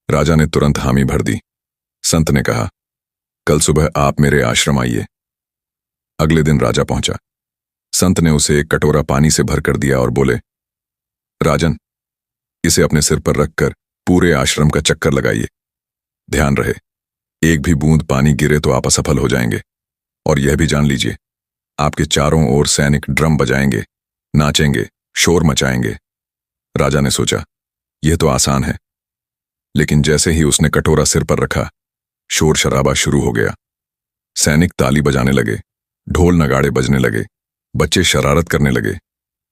राजा ने तुरंत हामी भर दी। संत ने कहा, कल सुबह आप मेरे आश्रम आइए। अगले दिन राजा पहुंचा। संत ने उसे एक कटोरा पानी से भरकर दिया और बोले, राजन, इसे अपने सिर पर रखकर पूरे आश्रम का चक्कर लगाइए। ध्यान रहे, एक भी बूंद पानी गिरे तो आप असफल हो जाएंगे। और यह भी जान लीजिए, आपके चारों ओर सैनिक ड्रम बजाएंगे, नाचेंगे, शोर मचाएंगे। राजा ने सोचा, यह तो आसान है, लेकिन जैसे ही उसने कटोरा सिर पर रखा, शोर शराबा शुरू हो गया। सैनिक ताली बजाने लगे, ढोल नगाड़े बजने लगे, बच्चे शरारत करने लगे।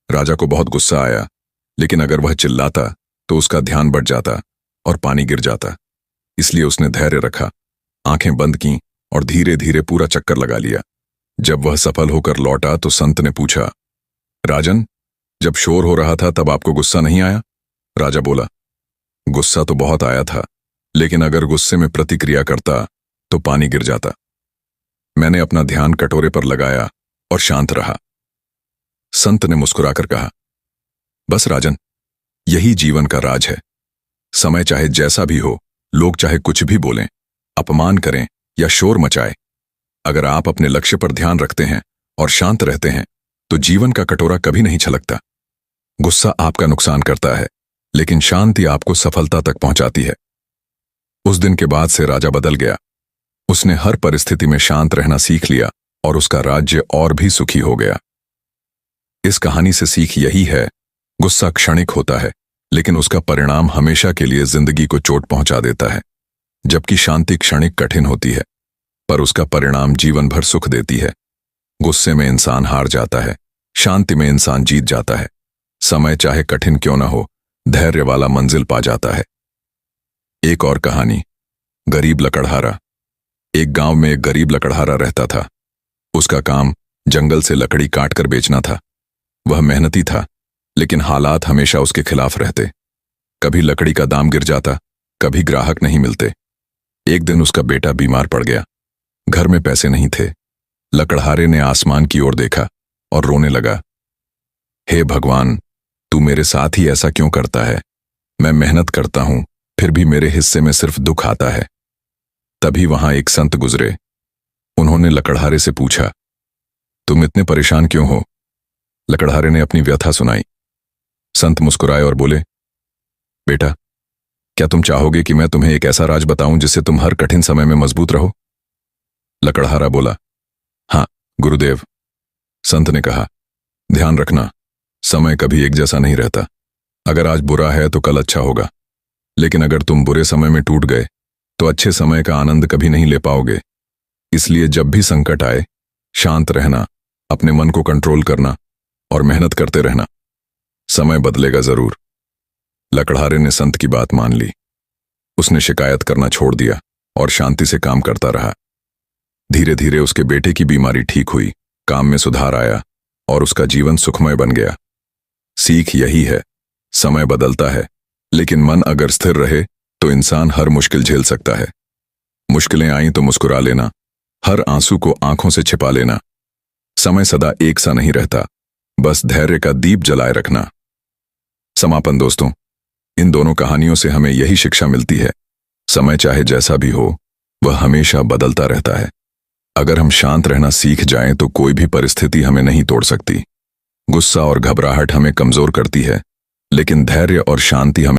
राजा को बहुत गुस्सा आया, लेकिन अगर वह चिल्लाता तो उसका ध्यान बढ़ जाता और पानी गिर जाता। इसलिए उसने धैर्य रखा, आंखें बंद कीं और धीरे धीरे पूरा चक्कर लगा लिया। जब वह सफल होकर लौटा तो संत ने पूछा, राजन, जब शोर हो रहा था तब आपको गुस्सा नहीं आया? राजा बोला, गुस्सा तो बहुत आया था, लेकिन अगर गुस्से में प्रतिक्रिया करता तो पानी गिर जाता। मैंने अपना ध्यान कटोरे पर लगाया और शांत रहा। संत ने मुस्कुराकर कहा, बस राजन, यही जीवन का राज है। समय चाहे जैसा भी हो, लोग चाहे कुछ भी बोलें, अपमान करें या शोर मचाए, अगर आप अपने लक्ष्य पर ध्यान रखते हैं और शांत रहते हैं तो जीवन का कटोरा कभी नहीं छलकता। गुस्सा आपका नुकसान करता है, लेकिन शांति आपको सफलता तक पहुंचाती है। उस दिन के बाद से राजा बदल गया। उसने हर परिस्थिति में शांत रहना सीख लिया और उसका राज्य और भी सुखी हो गया। इस कहानी से सीख यही है, गुस्सा क्षणिक होता है, लेकिन उसका परिणाम हमेशा के लिए जिंदगी को चोट पहुंचा देता है। जबकि शांति क्षणिक कठिन होती है, पर उसका परिणाम जीवन भर सुख देती है। गुस्से में इंसान हार जाता है, शांति में इंसान जीत जाता है। समय चाहे कठिन क्यों ना हो, धैर्य वाला मंजिल पा जाता है। एक और कहानी, गरीब लकड़हारा। एक गांव में एक गरीब लकड़हारा रहता था। उसका काम जंगल से लकड़ी काटकर बेचना था। वह मेहनती था, लेकिन हालात हमेशा उसके खिलाफ रहते। कभी लकड़ी का दाम गिर जाता, कभी ग्राहक नहीं मिलते। एक दिन उसका बेटा बीमार पड़ गया। घर में पैसे नहीं थे। लकड़हारे ने आसमान की ओर देखा और रोने लगा, हे भगवान, तू मेरे साथ ही ऐसा क्यों करता है? मैं मेहनत करता हूं, फिर भी मेरे हिस्से में सिर्फ दुख आता है। तभी वहां एक संत गुजरे। उन्होंने लकड़हारे से पूछा, तुम इतने परेशान क्यों हो? लकड़हारे ने अपनी व्यथा सुनाई। संत मुस्कुराए और बोले, बेटा, क्या तुम चाहोगे कि मैं तुम्हें एक ऐसा राज बताऊं जिससे तुम हर कठिन समय में मजबूत रहो? लकड़हारा बोला, हाँ गुरुदेव। संत ने कहा, ध्यान रखना, समय कभी एक जैसा नहीं रहता। अगर आज बुरा है तो कल अच्छा होगा, लेकिन अगर तुम बुरे समय में टूट गए तो अच्छे समय का आनंद कभी नहीं ले पाओगे। इसलिए जब भी संकट आए, शांत रहना, अपने मन को कंट्रोल करना और मेहनत करते रहना। समय बदलेगा जरूर। लकड़हारे ने संत की बात मान ली। उसने शिकायत करना छोड़ दिया और शांति से काम करता रहा। धीरे धीरे उसके बेटे की बीमारी ठीक हुई, काम में सुधार आया और उसका जीवन सुखमय बन गया। सीख यही है, समय बदलता है, लेकिन मन अगर स्थिर रहे तो इंसान हर मुश्किल झेल सकता है। मुश्किलें आईं तो मुस्कुरा लेना, हर आंसू को आंखों से छिपा लेना। समय सदा एक सा नहीं रहता, बस धैर्य का दीप जलाए रखना। समापन दोस्तों, इन दोनों कहानियों से हमें यही शिक्षा मिलती है, समय चाहे जैसा भी हो, वह हमेशा बदलता रहता है। अगर हम शांत रहना सीख जाएं तो कोई भी परिस्थिति हमें नहीं तोड़ सकती। गुस्सा और घबराहट हमें कमजोर करती है, लेकिन धैर्य और शांति हमें